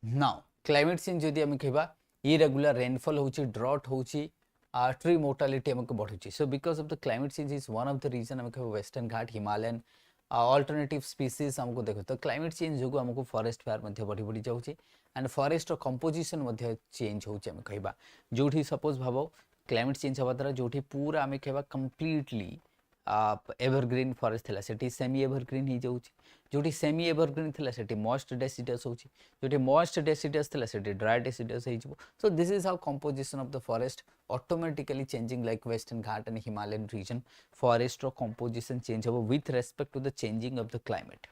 नाउ क्लाइमेट चेंज जदि हम कहबा इरेगुलर रेनफॉल होछि, ड्रॉट होछि, ट्री मोर्टालिटी हमको बढ़ुची। So because of the climate change is one of the reason हम कहबा western Ghat, Himalayan alternative species हमको देखो, तो क्लाइमेट चेंज जो हमको फॉरेस्ट फायर मध्ये बढ़ी बढ़ी जाउछि एंड फॉरेस्ट कंपोजिशन मध्ये चेंज होछि। हम कहबा जोठी सपोज भाबो क्लाइमेट चेंज हवा द्वारा जोठी पूरा हम कहबा कंप्लीटली एवरग्रीन फॉरेस्ट थिला सेठी सेमी एवरग्रीन ही जाउछि, जोठी सेमी एवरग्रीन थिला सेठी मॉइस्ट डेसिडस होछि, जोठी मॉइस्ट डेसिडस थिला सेठी ड्राई डेसिडस हे जिवो। So this is how composition of the forest automatically changing like western Ghat and Himalayan region, forest रो कंपोजिशन चेंज हो with respect to the changing of the climate.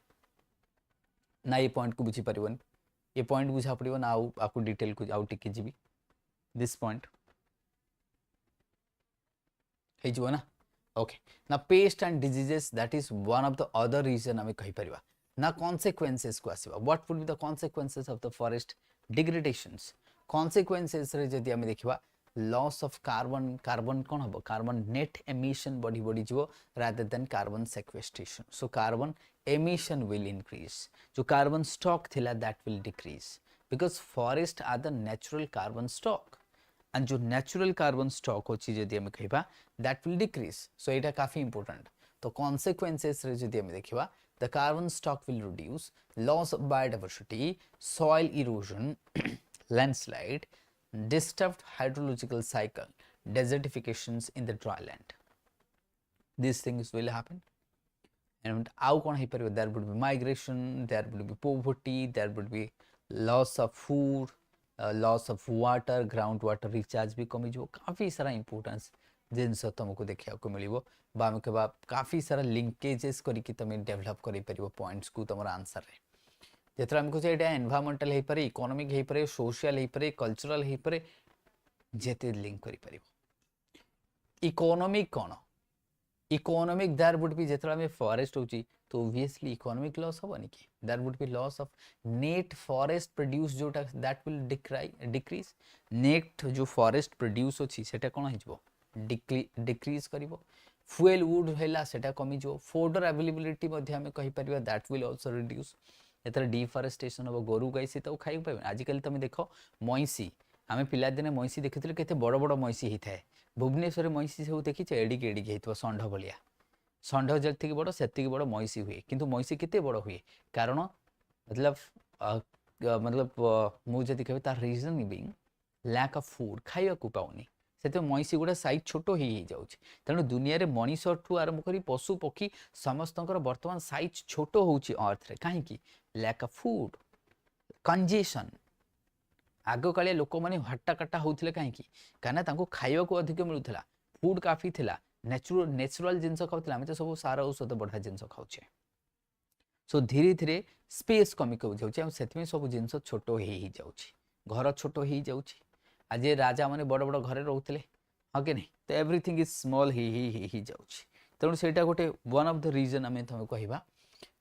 ना ये point को बुझी परिबन, ये पॉइंट बुझा पड़िबो ना आकु डिटेल को आउ टिके जिबी, दिस पॉइंट हे जिवो ना। Okay, now pest and diseases, that is one of the other reason हमें कही परिबा ना consequences को आसीबा। What would be the consequences of the forest degradations? Consequences रे जदि हमें देखिबा loss of carbon कौन हबो, carbon net emission बढ़ी बढ़ी जिवो rather than carbon sequestration. So carbon emission will increase, जो carbon stock थिला that will decrease because forest are the natural carbon stock and जो नेचुरल कार्बन स्टॉक होची जदि हम कहबा दैट विल डिक्रीज सो एटा काफी इंपोर्टेंट तो कॉन्सिक्वेंसेस रे जदि हम देखिबा the carbon stock will reduce loss of biodiversity soil erosion landslide disturbed hydrological cycle desertifications in the dry land these things will happen and how kon hai paribo there would be migration there would be poverty there would be loss of food loss of water groundwater recharge भी कमी जो काफी सारा importance जिनस तुमको देखा को मिलिबो बा हम कहबा काफी सारा लिंकेजेस करी कि तुम डेवलप करि परिबो पॉइंट्स को तुमर आंसर रे जेतरा हमको जे एटा एनवायरमेंटल हे परे इकोनॉमिक हे परे सोशल हे परे कल्चरल हे परे जेते लिंक करि परिबो इकोनॉमिक कोन इकोनॉमिक देयर वुड बी जेतरा में फॉरेस्ट होची तो ऑब्वियसली इकोनॉमिक लॉस होबनी कि there would be loss of net forest produce जोटा दैट विल डिक्रीज नेट जो फॉरेस्ट प्रोड्यूस होची सेटा कोन हिजबो डिक्रीज करिवो फ्यूल वुड हैला सेटा कमी जो फोडर अवेलेबिलिटी मध्ये हम कहि परिबा दैट विल आल्सो रिड्यूस एतर डिफॉरेस्टेशन हो गोरु गाई से तो खाइ पाबे आज कल तुम देखो मईसी आमे पिला दिने मईसी देखिथिले केते बड़ बड़ मईसी हिथाय भुवनेश्वर मईसी सब देखि छ एडी के हेतु षंढ भलिया षंढ जति बड़ सेति बड़ मईसी हुए किंतु मईसी केते बड़ हुए कारण मतलब मु जति कहबे तार reason being lack of food खाइया को पाउनी से मईसी गुड़ा साइज छोट ही जाउछ तेणु दुनिया रे मनीष ठू आरंभ करी पशु पक्षी समस्तंकर वर्तमान साइज छोट होउची अर्थ रे काहे कि लैक ऑफ फूड कंजेशन आगो काले लोक माने हट्टा कट्टा होउथिले काहे कि काना तांको खाइबा को अधिक मिलुथला फूड काफी थिला नेचुरल जिंस खाउथिला हम तो सब सारा औषध बढ़ा जिंस खाउछे सो धीरे धीरे स्पेस कमी को जाउछे हम सेतमे सब जिंस छोट ही जाउछी घर छोट ही जाउछी आज राजा माने बड़ बड़ घरे रहउथिले हा के नहीं तो एवरीथिंग इज स्मॉल ही जाउछी तेणु सेटा गोटे वन ऑफ द रीजन हमें तुम कहबा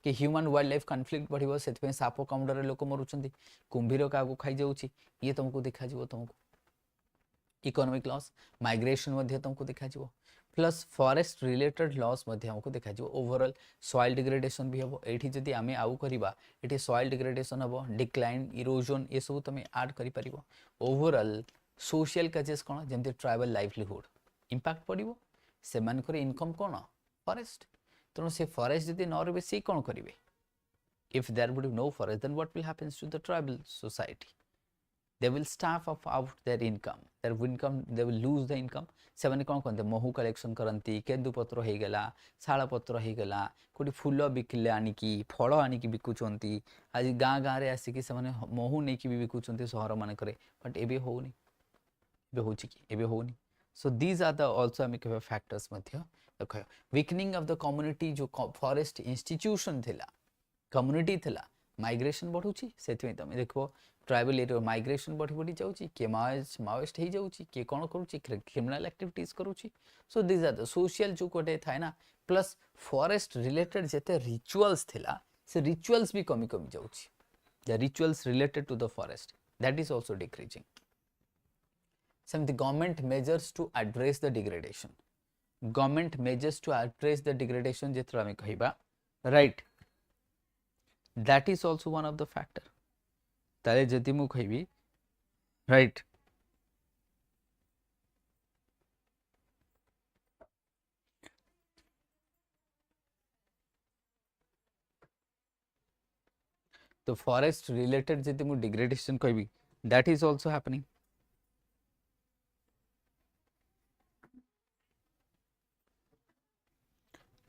कि ह्यूमन वाइल्ड लाइफ कॉन्फ्लिक्ट बढ़िबो सेतपे साप कामुडरे लोक मरुचंदी कुंभीर कागो खाइ जाउछी ये तुमको देखा जिवो तुमको इकोनॉमिक लॉस माइग्रेशन मध्ये तुमको देखा जिवो प्लस फॉरेस्ट रिलेटेड लॉस मध्ये हमको देखा जिवो ओवरऑल सॉइल डिग्रेडेशन भी हबो एठी जदी आमे आउ करिबा एठी सॉइल डिग्रेडेशन हबो डिक्लाइन इरोजन ये सब तुम ऐड करि परिबो ओवरऑल सोशल कजेस कोन जेमते ट्राइबल लाइवलीहुड इंपैक्ट पड़िबो से मानकर इनकम कोन फॉरेस्ट तेणु से फॉरेस्ट जदी न रबे से कोन करिवे if there would be no forest then what will happen to the tribal society they will starve out their income they will lose the income से माने कोन कोन महू कलेक्शन करंती केंदु पत्र हे गेला शाला पत्र हे गेला कोटी फूल बिकले आनी की फल आनी की बिकुचंती आज गां गां रे आसी की से माने महू नै की बिकुचंती शहर माने करे बट एबे होउनी एबे होची की एबे होउनी so these are the also हम के फैक्टर्स मध्ये देखो वीकनिंग ऑफ द कम्युनिटी जो फॉरेस्ट इंस्टीट्यूशन थिला कम्युनिटी थिला माइग्रेशन बढ़ुची सेति तुम देखो ट्राइबल एरिया माइग्रेशन बढ़ी बढ़ी जाउची के माओइस्ट हे जाउची के कोन करूची क्रिमिनल एक्टिविटीज करूची so these are the social जो कोटे थाय ना प्लस फॉरेस्ट रिलेटेड जेते रिचुअल्स थिला से रिचुअल्स भी कमी कमी जाउची the rituals related to the forest that is also decreasing some the government measures to address the degradation जेतरा हम कहिबा right that is also one of the factor ताले जति मु कहिबी right तो forest related जति मु degradation कहिबी that is also happening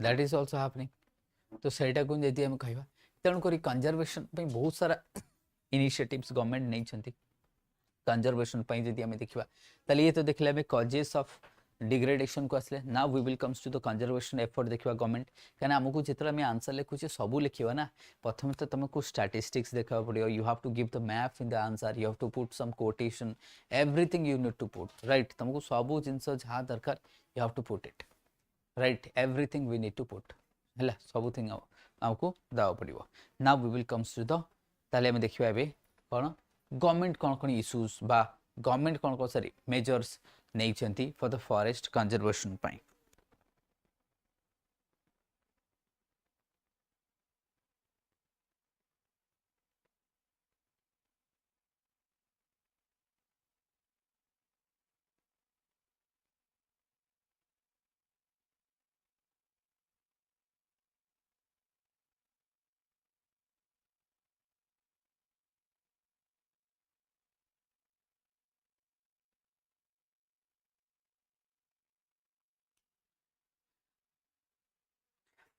that is also happening तो सेटा को जति हम कहिबा तेणु करी कंजर्वेशन पे बहुत सारा इनिशिएटिव्स गवर्नमेंट नै छथि कंजर्वेशन पे जति हम देखिबा तले ये तो देखले में कॉजेस ऑफ डिग्रेडेशन को असले now we will comes to the conservation effort देखिबा गवर्नमेंट काना हमकु जेतरा में आंसर लिखुचे सबु लिखिबा ना प्रथम तो तुमको स्टैटिस्टिक्स देखा पड़ियो you have to give the map in the answer you have to put some quotation everything you need to put right तुमको सबु जिंस जहा दरकार you have to put it right everything we need to put हला सबुथिंग हमको दाव पड़िबो now we will comes to the ताले हम देखिबा एबे कोन गवर्नमेंट कोन इश्यूज बा गवर्नमेंट कोन सॉरी मेजर्स नै छथि फॉर द फॉरेस्ट कंजर्वेशन पई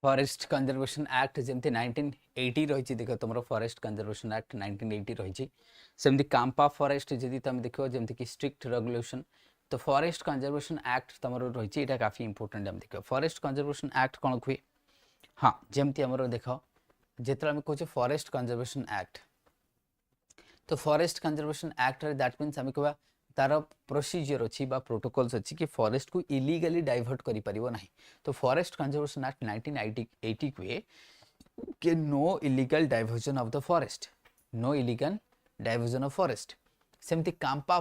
फॉरेस्ट कंजर्वेशन एक्ट जमती 1980 रही देख तुम फॉरेस्ट कंजर्वेशन एक्ट 1980 रही सेमती कांपा फॉरेस्ट जदि तुम देख जमती कि स्ट्रिक्ट रेगुलेशन तो फॉरेस्ट कंजर्वेशन एक्ट तुम रही है काफी इंपोर्टेंट आम देख फॉरेस्ट कंजर्वेशन एक्ट कौन हुए हाँ जमती आम देख जिते आम कहे फॉरेस्ट कंजर्वेशन एक्ट तो forest conservation act that means आम कह तार प्रोसीजर अच्छी प्रोटोकॉल्स अच्छी कि फॉरेस्ट को इलीगली डाइवर्ट करि परिबो नाही तो फॉरेस्ट कंजर्वेशन एक्ट 1980 कहे कि no illegal diversion of the forest no illegal diversion of forest सेमती कांपा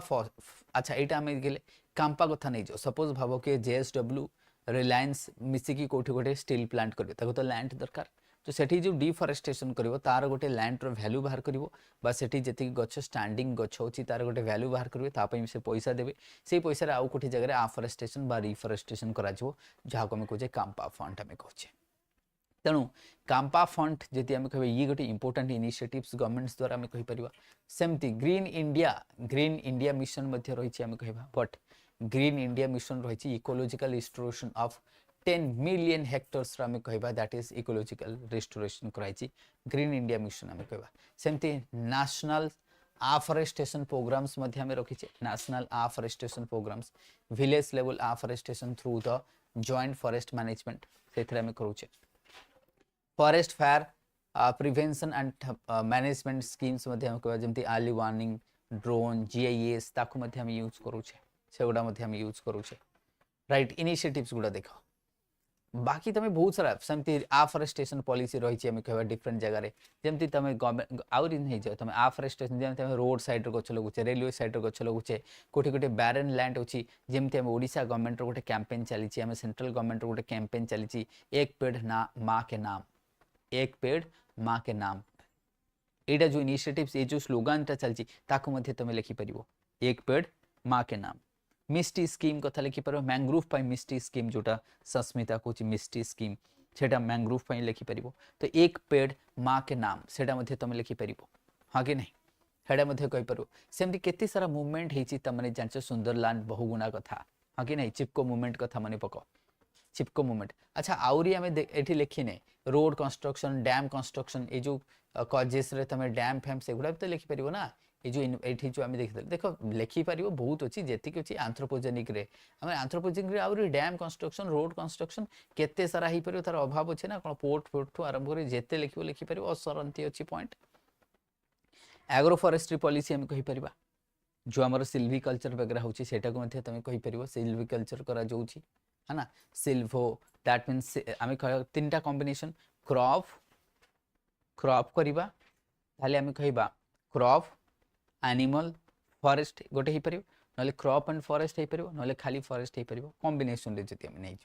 अच्छा यहाँ आम गले कांपा कथा नहीं जाओ सपोज भाव कि जेएसडब्ल्यू रिलायंस मिसिकी कोठी गोटे स्टील प्लांट करेंगे तो लैंड दरकार तो सेठी जो डिफरेस्टेशन करिवो तार गोटे लैंड रो वैल्यू बाहर करिवो बा सेठी जति गछ स्टैंडिंग गछ होची तार गोटे वैल्यू बाहर करिवो ता पई से पैसा देबे से पैसा रे आउ कोठी जगह आफ्रेस्टेशन बा रिफरेस्टेशन करा जो जहा को हम कहजे कांपा फंड हम कहचे तेणु कांपा फंड जति हम कहबे ये गोटे इंपोर्टेंट इनिशिएटिव्स गवर्नमेंट्स द्वारा हम कहि परिबा सेमती ग्रीन इंडिया मिशन मध्ये रहिछि हम कहबा बट ग्रीन इंडिया मिशन रहिछि ecological restoration of 10 million hectares आम कहबा दैट इज इकोलॉजिकल रिस्टोरेशन कराई ग्रीन इंडिया मिशन आम कहबा सेमती नेशनल आफ्रेस्टेशन प्रोग्राम्स मध्ये आम रखीचे national afforestation programmes village level afforestation through the joint forest management से आम करूचे forest fire prevention and management schemes मध्ये आम कहबा जेमती अर्ली वार्निंग ड्रोन जीआईएस ताकू मध्ये आम यूज करूचे सेगुडा मध्ये आम यूज करूचे राइट इनिशिएटिव्स गुडा देखो बाकी तुम बहुत सारा सेमती आफ्रेस्टेशन पॉलिसी रही है कह डिफरेंट जगह जमी तुम गवर्नमेंट आउरी नहीं जाओ तुम आफ्रेस्टेशन जमी तुम रोड साइड गछ लगुचे रेलवे साइड गछ लगुचे कोठी गोटे बैरन लैंड अच्छी जमी आम ओडिशा गवर्नमेंट गोटे कैंपेन चली आम सेंट्रल गवर्नमेंट गोटे कैंपेन चली एक पेड़ ना माँ के नाम एक पेड़ माँ के नाम यहाँ जो इनिशिएटिव्स ये जो स्लोगान चलती तुम लिखिपर एक पेड़ माँ के नाम मिस्टी स्कीम कथा लिखिपर मैंग्रोव पाई मिस्टी स्कीम जोटा सस्मिता कहूँ मिस्टी स्कीम सेटा मैंग्रोव पाई लिखिपर तो एक पेड़ माँ के नाम सेटा मध्ये तुम लिखिपर हाँ कि नहीं हेडा मध्ये कहीपर सेमती केते सारा मूवमेंट होती तुमने जान सुंदरलैंड बहुगुणा कथा हाँ कि नहीं चिपको मूवमेंट कथा मन पक चिपको मूवमेंट अच्छा आउरी आम ये लिखिने रोड कंस्ट्रक्शन डैम कंस्ट्रक्शन ये जो कजेस तुम डैम फैम से गुड़ा भी तो लिखिपर ना ये जो ये जो आम देखते देख लिखिपर बहुत अच्छी जी अच्छी आंथ्रोपोजेनिक आम आंथ्रोपोजेनिक आउरी डैम कंस्ट्रक्शन रोड कंस्ट्रक्शन केते सारा हो पार तार अभाव अच्छे ना कौन पोर्ट फोर्ट ठू आरंभ कर जिते लिख लिखिपर असरती अच्छी पॉइंट एग्रो फॉरेस्ट्री पॉलिसी आम कहीपर जो आम सिल्विकल्चर वगैरह होता तुम कहीपर सिल्विकल्चर करा है ना सिल्वो दैट मीन्स आम तीन टा कॉम्बिनेशन क्रॉप क्रॉप करवा ताले आम कहबा क्रॉप एनिमल फॉरेस्ट गोटे हो पार ना क्रॉप एंड फॉरेस्ट हो पार ना खाली फॉरेस्ट हो पार कॉम्बिनेशन रे जति आम नहीं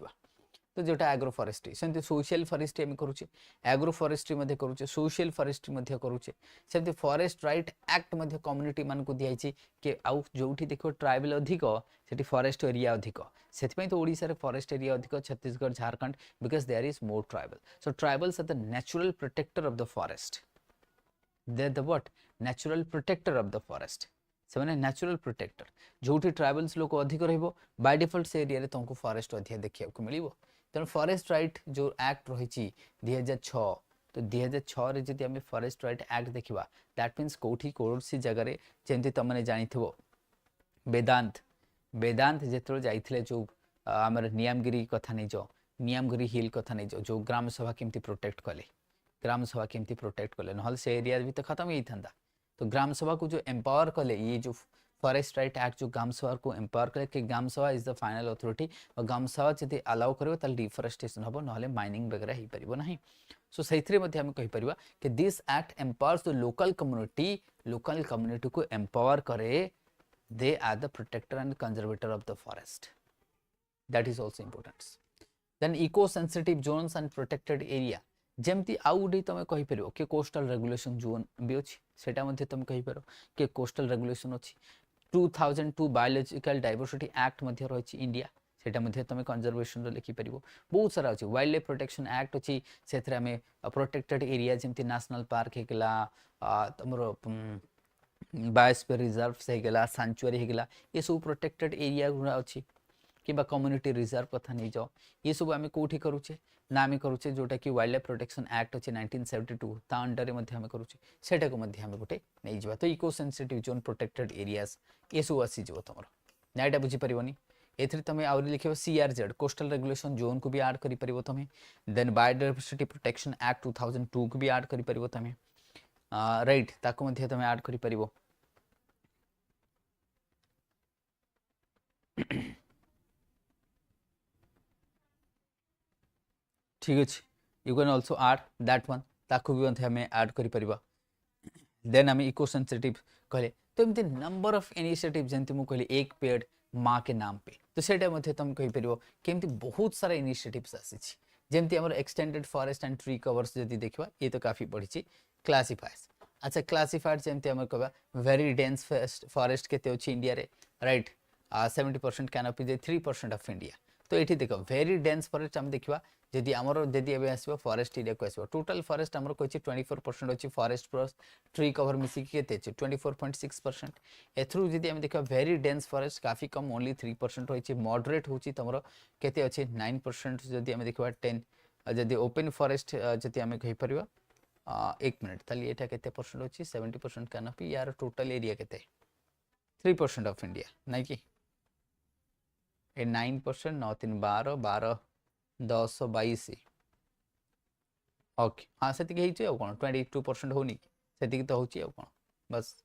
तो जोटा एग्रो फॉरेस्ट्री सेमती सोशल फॉरेस्ट्री आम करुचे एग्रो फॉरेस्ट्री मध्ये करुचे सोशल फॉरेस्ट्री मध्ये करुचे सेमती फॉरेस्ट राइट एक्ट मध्ये कम्युनिटी मान को दिखाई कि आउ जोठी देखो ट्राइबल अधिक सेठी फॉरेस्ट एरिया अधिक से तो ओडिशा रे फॉरेस्ट एरिया अधिक Chhattisgarh Jharkhand because there is more tribal so tribals are the natural protector of the forest they the what natural protector of the forest से मैंने नेचुरल प्रोटेक्टर जो ट्राइबल्स लोग अधिक रहिबो बाय डिफॉल्ट से एरिया रे तुमको फॉरेस्ट अधिक देखा को मिलिबो तेणु फॉरेस्ट राइट जो एक्ट रही 2006 तो 2006 जब आम फॉरेस्ट राइट एक्ट देखा दैट मीन्स कौटी कौन सी जगह जमी तुमने जानी वेदांत वेदांत जो जाइए जो आम नियामगिरी कथा नहीं जाओ नियामगिरी हिल कथा नहीं जाओ जो ग्राम सभा केमती प्रोटेक्ट कले ग्राम सभा केमती प्रोटेक्ट कले ना से एरिया भी तो खत्म ही था तो ग्राम सभा को जो एम्पावर कले ये जो फॉरेस्ट राइट एक्ट जो ग्राम सभा को एम्पावर करे कि ग्राम सभा इज द फाइनल अथॉरिटी और ग्राम सभा जब अलाउ कर डिफरेस्टेशन हम ना माइनिंग वगैरह हो पार ना सो से आम कहीपर कि this act empowers the local community को एम्पावर करे they are the protector and conservator of the forest that is also important then eco sensitive zones and protected area जमती आउ गोटे तुम कहीपर कि कोस्टल रेगुलेशन जोन भी अच्छी से तुम कहीपर कि कोस्टल रेगुलेशन अच्छी 2002 बायोलॉजिकल डाइवर्सिटी एक्ट रही इंडिया से तुम कंजर्वेशन लिखिपर बहुत सारा अच्छी वाइल्ड लाइफ प्रोटेक्शन एक्ट अच्छी से प्रोटेक्टेड एरिया जमती नेशनल पार्क होगा तुम बायोस्फीयर रिजर्व होगा सैंचुरी होगा ये सब प्रोटेक्टेड एरिया गुड़ा अच्छी कि कम्युनिटी रिजर्व कथा नहीं जाओ ये सब आम कौटी करुचे ना आम करुचे जोटा कि वाइल्ड लाइफ प्रोटेक्शन एक्ट अच्छे 1972 ता अंडर में करुचे सेटा को गोटे नहीं जावा तो eco sensitive zone protected areas ये सब आसीज तुम ना यहाँ बुझीपारनी एथि तुम आउरी लिख CRZ कोस्टल रेगुलेशन जोन को भी ऐड कर तुम देन बायोडायवर्सिटी प्रोटेक्शन एक्ट 2002 को भी ऐड कर तुम राइट ताको मध्य तुम ऐड कर ठीक अच्छे you can also add that one ताको भी हमें ऐड कर देन आम इको सेंसिटिव कहले तो एमती नंबर ऑफ इनिशिएटिव जमती मुझे कहली एक पेड़ माँ के नाम पे तो सेटा मध्य तुम कहीपर केमती बहुत सारा इनिशिएटिव्स आसीछि जेमती हमर extended forest and tree covers जदि देखिबा ये तो काफी पढ़ी क्लासिफायर्स अच्छा क्लासिफायड जेमती हमर कहबा वेरी डेंस फॉरेस्ट केते अछि इंडिया रे right 70% canopy they 3% of India तो ये देखो वेरी डेंस फॉरेस्ट हम देखिबा जदि आमर जदि एबे आसीबो फॉरेस्ट एरिया को आसीबो टोटल फॉरेस्ट हमर कहछि 24% अछि फॉरेस्ट प्लस ट्री कवर मिसी केते अछि 24.6% एथ्रु जदि हम देखिबा वेरी डेंस फॉरेस्ट काफी कम ओनली 3% होछि मॉडरेट होछि तमरो केते अछि 9% जदि हम देखिबा 10 जदि ओपन फॉरेस्ट जदि हम कहि परिबा 1 मिनिट ताली एटा केते परसेंट होछि 70% कैनोपी यार टोटल एरिया केते 3% ऑफ इंडिया नाही कि ए 9% 9 3 12 12 10 22 ओके हाँ से कौन 22% होनी से तो हूँ कौन बस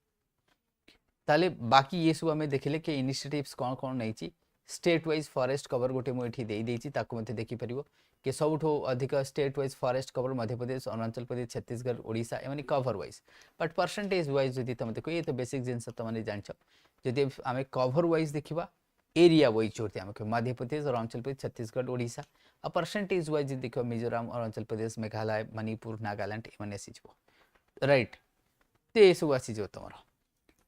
ताले बाकी ये सब आम देखिले कि इनिशिएटिव्स कौन कौन नहीं स्टेट वाइज फॉरेस्ट कवर गोटे मुझे देखिपर कि सब अधिक state wise forest cover Madhya Pradesh Arunachal Pradesh Chhattisgarh Odisha एम cover wise but percentage wise जब तुम देख ये तो बेसिक जिनस तुमने जानच जदि आम कवर वाइज देखा एरिया वाइज जोड़ते आम मध्य प्रदेश अरुणाचल प्रदेश छत्तीसगढ़ ओडिशा आ परसेंटेज वाइज देख मिजोराम अरुणाचल प्रदेश मेघालय मणिपुर नागालैंड एम राइट तो ये सब आसीज तुम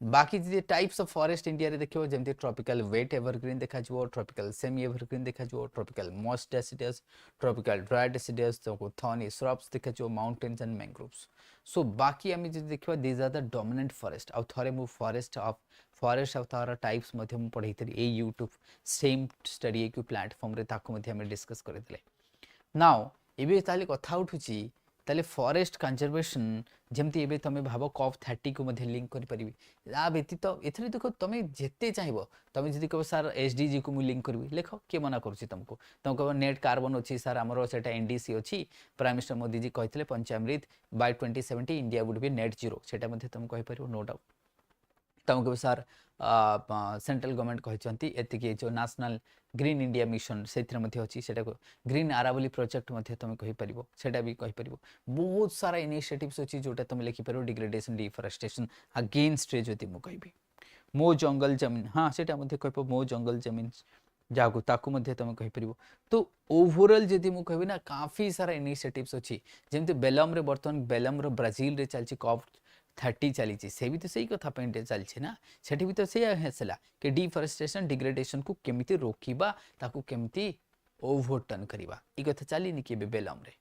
बाकी जी टाइप्स ऑफ फॉरेस्ट इंडिया रे देखियो जेमती ट्रॉपिकल वेट एवरग्रीन देखा जो ट्रॉपिकल सेमी एवरग्रीन देखा जो tropical moist deciduous tropical dry deciduous तो थॉर्नी श्रब्स देखा जो माउंटेन्स एंड मैंग्रोव्स सो बाकी आम जो देखा these are the dominant forest आउ थरे मु फॉरेस्ट ऑफ तार टाइप्स मध्य मु पढ़ी थी ए YouTube same study IQ platform रे ताको मध्य हम डिस्कस करथिले नाउ एबे ताले कथा उठुची ताले फॉरेस्ट कंजर्वेशन जमती एबे तमे भाबो कॉप 30 को मध्य लिंक करि परिबी आ व्यतीत एथरे देखो तमे जेते चाहिबो तमे जदि कहो सर SDG को मु लिंक करबी लेखो के मना करूची तुमको कहो नेट कार्बन अछि सर हमरो सेटा NDC अछि प्राइम मिनिस्टर मोदी जी कहितले Panchamrit by 2070 India would be net zero सेटा मध्य तुम कहि परिबो नो डाउट तुमको सर सेंट्रल गवर्नमेंट कहते एतिकी जो नेशनल ग्रीन इंडिया मिशन से अच्छी से ग्रीन आरावली प्रोजेक्ट तुम कहीपर से भी कहीपर बहुत सारा इनिशिएटिव्स अच्छी जोटा तुम लिखिपर डिग्रेडेशन डिफरेस्टेशन अगेन्स्ट रे जदि मुझे कहि मो जंगल जमीन हाँ से कह मो जंगल जमीन जहाँ ताकू तुम कहीपर तो ओवरऑल जदि मुझे कहबी ना काफी सारा इनिशिएटिव्स अच्छी जमी बेलम रे बर्तमान बेलम ब्राजिल रे चलती कॉप 30 चली से भी तो सही कथा चलছে ना सेठी भी तो सही हेसला कि डिफरेस्टेशन डिग्रेडेशन को केमिति रोकिबा ताकू केमिति ओवरटर्न करिबा ई कथा चली नि कि बेलम रे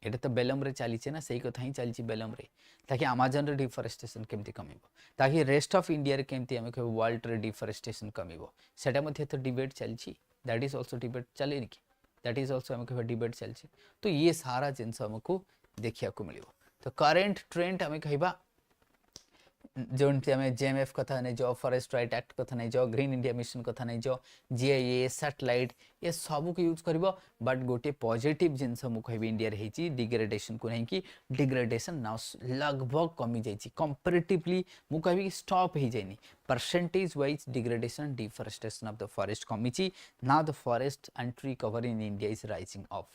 एटा तो बेलम रे चली ना सही कथा ही चलची बेलम रे ताकि अमेजन रे डिफरेस्टेशन केमिति कमिबो ताकि रेस्ट ऑफ इंडिया रे केमिति हम कहबो वर्ल्ड रे डिफरेस्टेशन कमिबो सेटा मध्ये तो डिबेट चलची दैट इज आल्सो डिबेट चले नि कि दैट इज आल्सो हम कहबो डिबेट चलची तो ये सारा जिंस हमको देखिया को मिलिबो तो करंट ट्रेंड हम कहबा जो JMF कथा नहीं जो फॉरेस्ट राइट एक्ट कथा नहीं जो ग्रीन इंडिया मिशन कथा नहीं जो GIA सैटेलाइट ये सब को यूज करिवो बट गोटे पॉजिटिव जिनस मु कहबी इंडिया रे हेची डिग्रेडेशन को नहीं कि डिग्रेडेशन नाउ लगभग कमी जाइछि कंपैरेटिवली मु कहबी स्टॉप हे जाइनी percentage wise degradation deforestation of the forest कमीछि now the forest and tree cover in India is rising of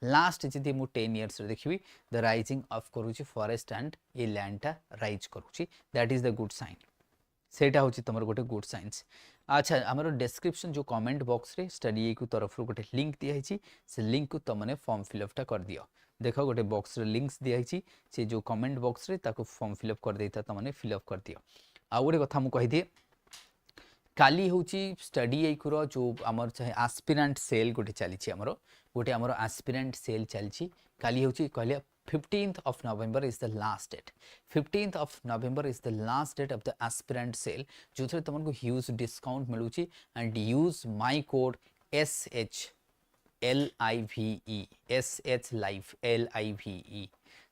last जदि मु 10 इयर्स रे देखिबी द राइजिंग ऑफ करूची फॉरेस्ट एंड ए लैंड टा राइज करूची that is the good sign सेटा होची तमर गोटे गुड साइंस अच्छा हमर डिस्क्रिप्शन जो कमेंट बॉक्स रे स्टडी IQ तरफ रो गोटे लिंक दिया हिची से लिंक को तमने फॉर्म फिलअप टा कर दियो देखो गोटे बॉक्स रे लिंक्स दिया हिची से जो कमेंट बॉक्स रे ताको फॉर्म फिलअप कर देता तमने फिलअप कर दियो आ गोटे कथा मु कहि दिए काली होची स्टडी IQ रो जो हमर चाहे एस्पिरेंट सेल गोटे चलीची हमरो गोटे आमर एस्पिरेंट सेल चलची काली होची कहले 15th of November is the last date 15th of November is the last date of the aspirant sale जो तुमको ह्यूज डिस्काउंट मिलूची and use my code SH live LIVE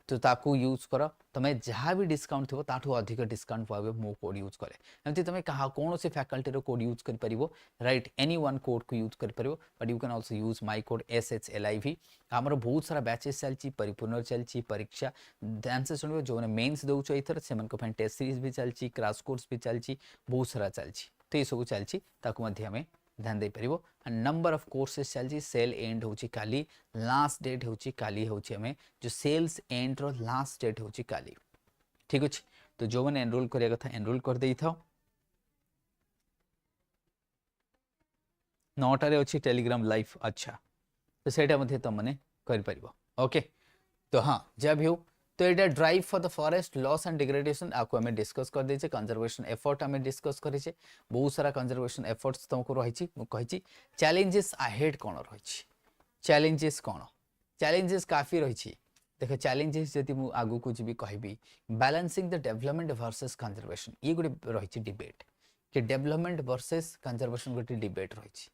तो ताकू यूज कर तुम जहाँ भी डिस्काउंट थो ताठू अधिक डिस्काउंट पाइबो मो कोड यूज करे एमती तुम कहा कौन से फैकल्टी रो कोड यूज कर परिबो राइट एनी वन कोड को यूज कर परिबो but you can also use my code SHLIV हमर बहुत सारा बैचेस चलची परिपूर्ण चलची परीक्षा ध्यान से सुनिबो जो ने मेंस दउचो एथर सेमन को टेस्ट सीरीज भी चलची क्रैश कोर्स भी चलची बहुत सारा चलची तो ये सब चलची ताकू मध्य हमें ध्यान दे परिबो नंबर ऑफ कोर्सेस चलची सेल एंड होची काली लास्ट डेट होची काली होची हमें जो सेल्स एंड रो लास्ट डेट होची काली ठीक अछि तो जो मैंने एनरोल करिया कथा एनरोल कर देई थाओ 9टा रे अछि टेलीग्राम लाइव अच्छा तो सेटा मध्ये त माने कर परिबो ओके तो हां जब हो तो एटा drive for the forest loss and degradation आपको हमें डिस्कस कर देछे कंजर्वेशन एफर्ट हमें डिस्कस करिछे बहुत सारा कंजर्वेशन एफर्ट्स तुमको रहिछि मु कहिछि चैलेंजेस अहेड कोन रहिछि चैलेंजेस कोन चैलेंजेस काफी रहिछि देखो चैलेंजेस जति मु आगु कुछ भी कहबी balancing the development versus conservation ये गुडे रहिछि डिबेट कि डेवलपमेंट वर्सेस कंजर्वेशन गुडे डिबेट रहिछि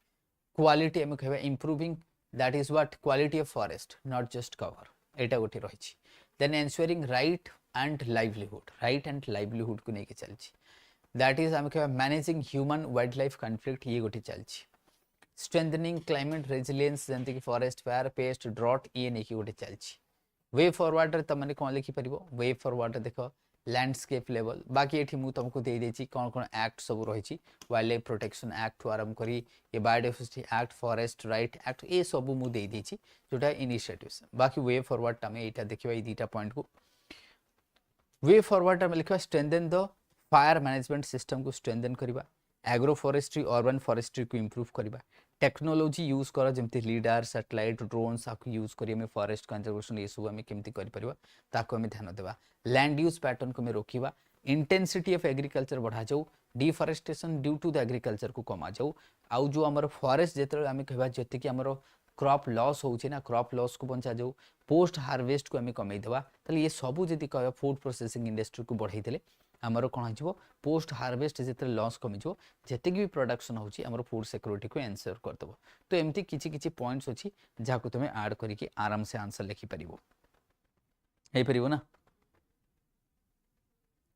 क्वालिटी हमें कहबा improving that is what quality of forest not just cover एटा गुटे रहिछि then ensuring right and livelihood को नहीं के चलची that is हम कहबा managing human wildlife conflict ये गोटे चलची strengthening climate resilience जंती कि forest fire pest drought ये नहीं की गोटे चलची way forward रे तमने कोन लिखि परिबो way forward देखो लैंडस्केप लेवल बाकी एठी मु तुमको दे देछि कोन कोन एक्ट सब रहिछि वाइल्ड लाइफ प्रोटेक्शन एक्ट टू आरंभ करी ये biodiversity act forest right act ए सब मु दे देछि जोटा इनिशिएटिव्स बाकी वे फॉरवर्ड टा में एटा देखिबा ई दीटा पॉइंट को वे फॉरवर्ड टा में लिखवा strengthen the fire management system को स्ट्रेंथन करबा एग्रो फॉरेस्ट्री अर्बन फॉरेस्ट्री को इंप्रूव करबा टेक्नोलॉजी यूज कर जमती लीडर सैटेलाइट ड्रोन्स आकु यूज करी हमें फॉरेस्ट कंजर्वेशन ये सब हमें केमती करि परबा ताको हमें ध्यान देबा लैंड यूज पैटर्न को में रोकिबा इंटेंसिटी ऑफ एग्रीकल्चर बढ़ा जाऊ deforestation due to the agriculture को कमा जाऊ आउ जो हमर फॉरेस्ट जेतरे हमें कहबा जति कि हमर क्रॉप लॉस होउछि ना क्रॉप लॉस को बंचा जाऊ पोस्ट हार्वेस्ट को हमें कमै देबा तले ये सब जति कहबा फूड प्रोसेसिंग इंडस्ट्री को बढ़ाई देले हमर कोन हिजबो पोस्ट हार्वेस्ट जेतरे लॉस कमी जो जति भी प्रोडक्शन होउछि हमर फूड सिक्योरिटी को एंश्योर कर दबो तो एमती किछि पॉइंट्स अछि जाको तुमे ऐड करी के आराम से आंसर लिखि परिबो हे परिबो ना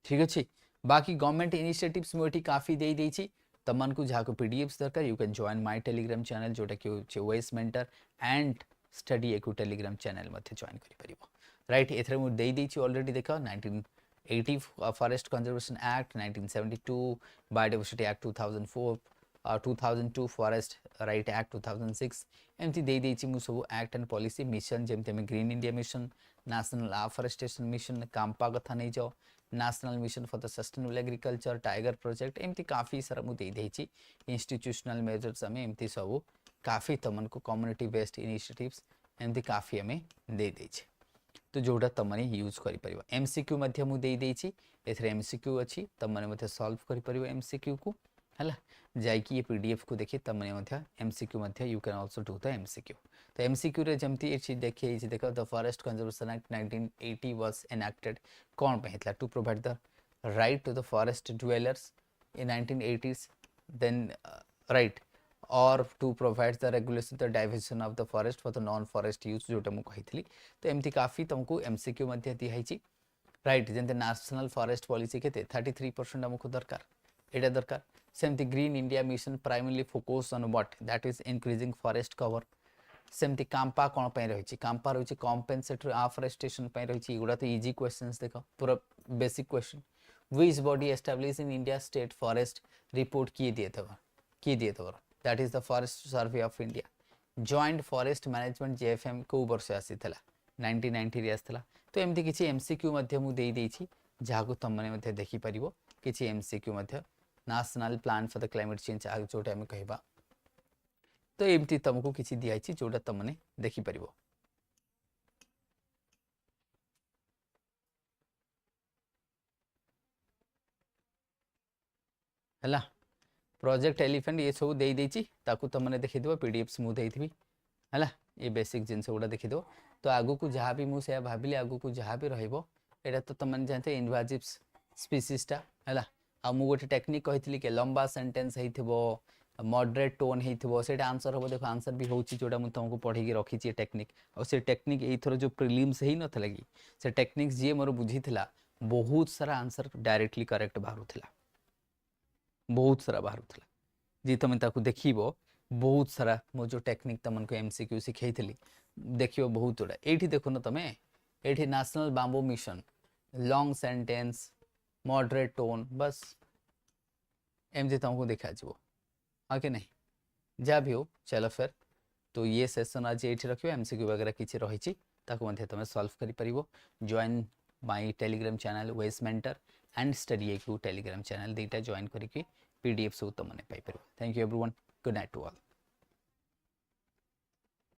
ठीक अछि बाकी गवर्नमेंट इनिशिएटिव्स मोटी काफी दे देछि तमन को जाको पीडीएफ्स दरकार you can join my Telegram channel जोटा कि OS mentor and StudyIQ Telegram channel मध्ये जॉइन करि परिबो राइट एथरे मु दे देछि ऑलरेडी देखा 1980 forest conservation act 1972 biodiversity act 2004 2002 forest right act 2006 एमती दे देछि मु सब एक्ट एंड पॉलिसी मिशन जेमते में green India mission national afforestation mission CAMPA कथा नहीं जाओ national mission for the sustainable agriculture tiger project एमती काफी सारा मु दे देछि इंस्टीट्यूशनल मेजर्स हमें एमती सब काफी तमन को कम्युनिटी बेस्ड इनिशिएटिव्स एमती काफी हमें दे देछि तो जोटा तमने यूज करि परिबो एमसीक्यू मध्य मु दे देछि एथरे एमसीक्यू अछि तमने मध्य सॉल्व करि परिबो एमसीक्यू को हला जाई कि ये पीडीएफ को देखि तमने मध्य एमसीक्यू मध्य you can also do the MCQ तो एमसीक्यू रे जमती एछि देखिए इछि देखो the forest conservation act 1980 was enacted कोन पे हेतला to provide the right to the forest dwellers in 1980s then right or to provide the regulation the division of the forest for the non forest use जोटा मु कहितली तो एमती काफी तुमको MCQ मध्ये दी हाइची राइट जेंते नेशनल फॉरेस्ट पॉलिसी केते 33% हमको दरकार एटा दरकार सेमती green India mission primarily focus on what that is increasing forest cover सेमती कांपा कोन पे रहिची कांपा रहिची कॉम्पेंसेटरी afforestation पे रहिची एगुडा तो इजी क्वेश्चंस देखो पूरा basic question which body establish in India state forest report किए दिए तो that is the forest survey of India joint forest management JFM को वर्ष आसीथला 1990 रे आस्थला तो एमती किछि एमसीक्यू मध्ये मु देई देछि जाको तमने मध्ये देखि परिबो किछि एमसीक्यू मध्ये national plan for the climate change आ जोटा हम कहबा तो एमती तमको किछि दियाइ छि जोटा तमने देखि परिबो हला प्रोजेक्ट एलिफेंट ये सब दे देछि ताकू तमने देखि देबो पीडीएफ्स मु देइथिबी हला ये बेसिक जिंस गुडा देखि दो तो आगु को जहाँ भी मु से भाबिली आगु को जहाँ भी रहइबो एटा तो तमने जानते इनवाजिव स्पीसीज टा हला आ मु गोटे टेक्निक कहितली के लंबा सेंटेंस हेइथिबो मॉडरेट टोन होइथिबो सेटा आंसर हो देखो आंसर भी होउची जोटा मु तुमको पढ़ी के रखी छी टेक्निक और से टेक्निक एई थरो जो प्रीलिम्स हेई नथला कि से टेक्निक्स जे मोर बुझीथिला बहुत सारा आंसर डायरेक्टली करेक्ट बाहरुथिला बहुत सारा बाहरुथिला जे तमे ताकू देखिबो बहुत सारा मो जो टेक्निक तमनको एमसीक्यू सिखैथिली देखियो बहुत उडा एठी देखो न तमे एठी national bamboo mission long sentence moderate tone बस एमजे तुमको देखा जीवो हाँ कि नहीं जहाँ भी हो चलो फिर तो ये सेशन आज ये रखियो एमसीक्यू वगैरह किसी रही ताकू मध्य तुम सॉल्व करि परिबो join my Telegram channel OS mentor and StudyIQ Telegram channel दीटा जॉइन करिकी पीडीएफ सब तुमने पाई परिबो thank you everyone good night to all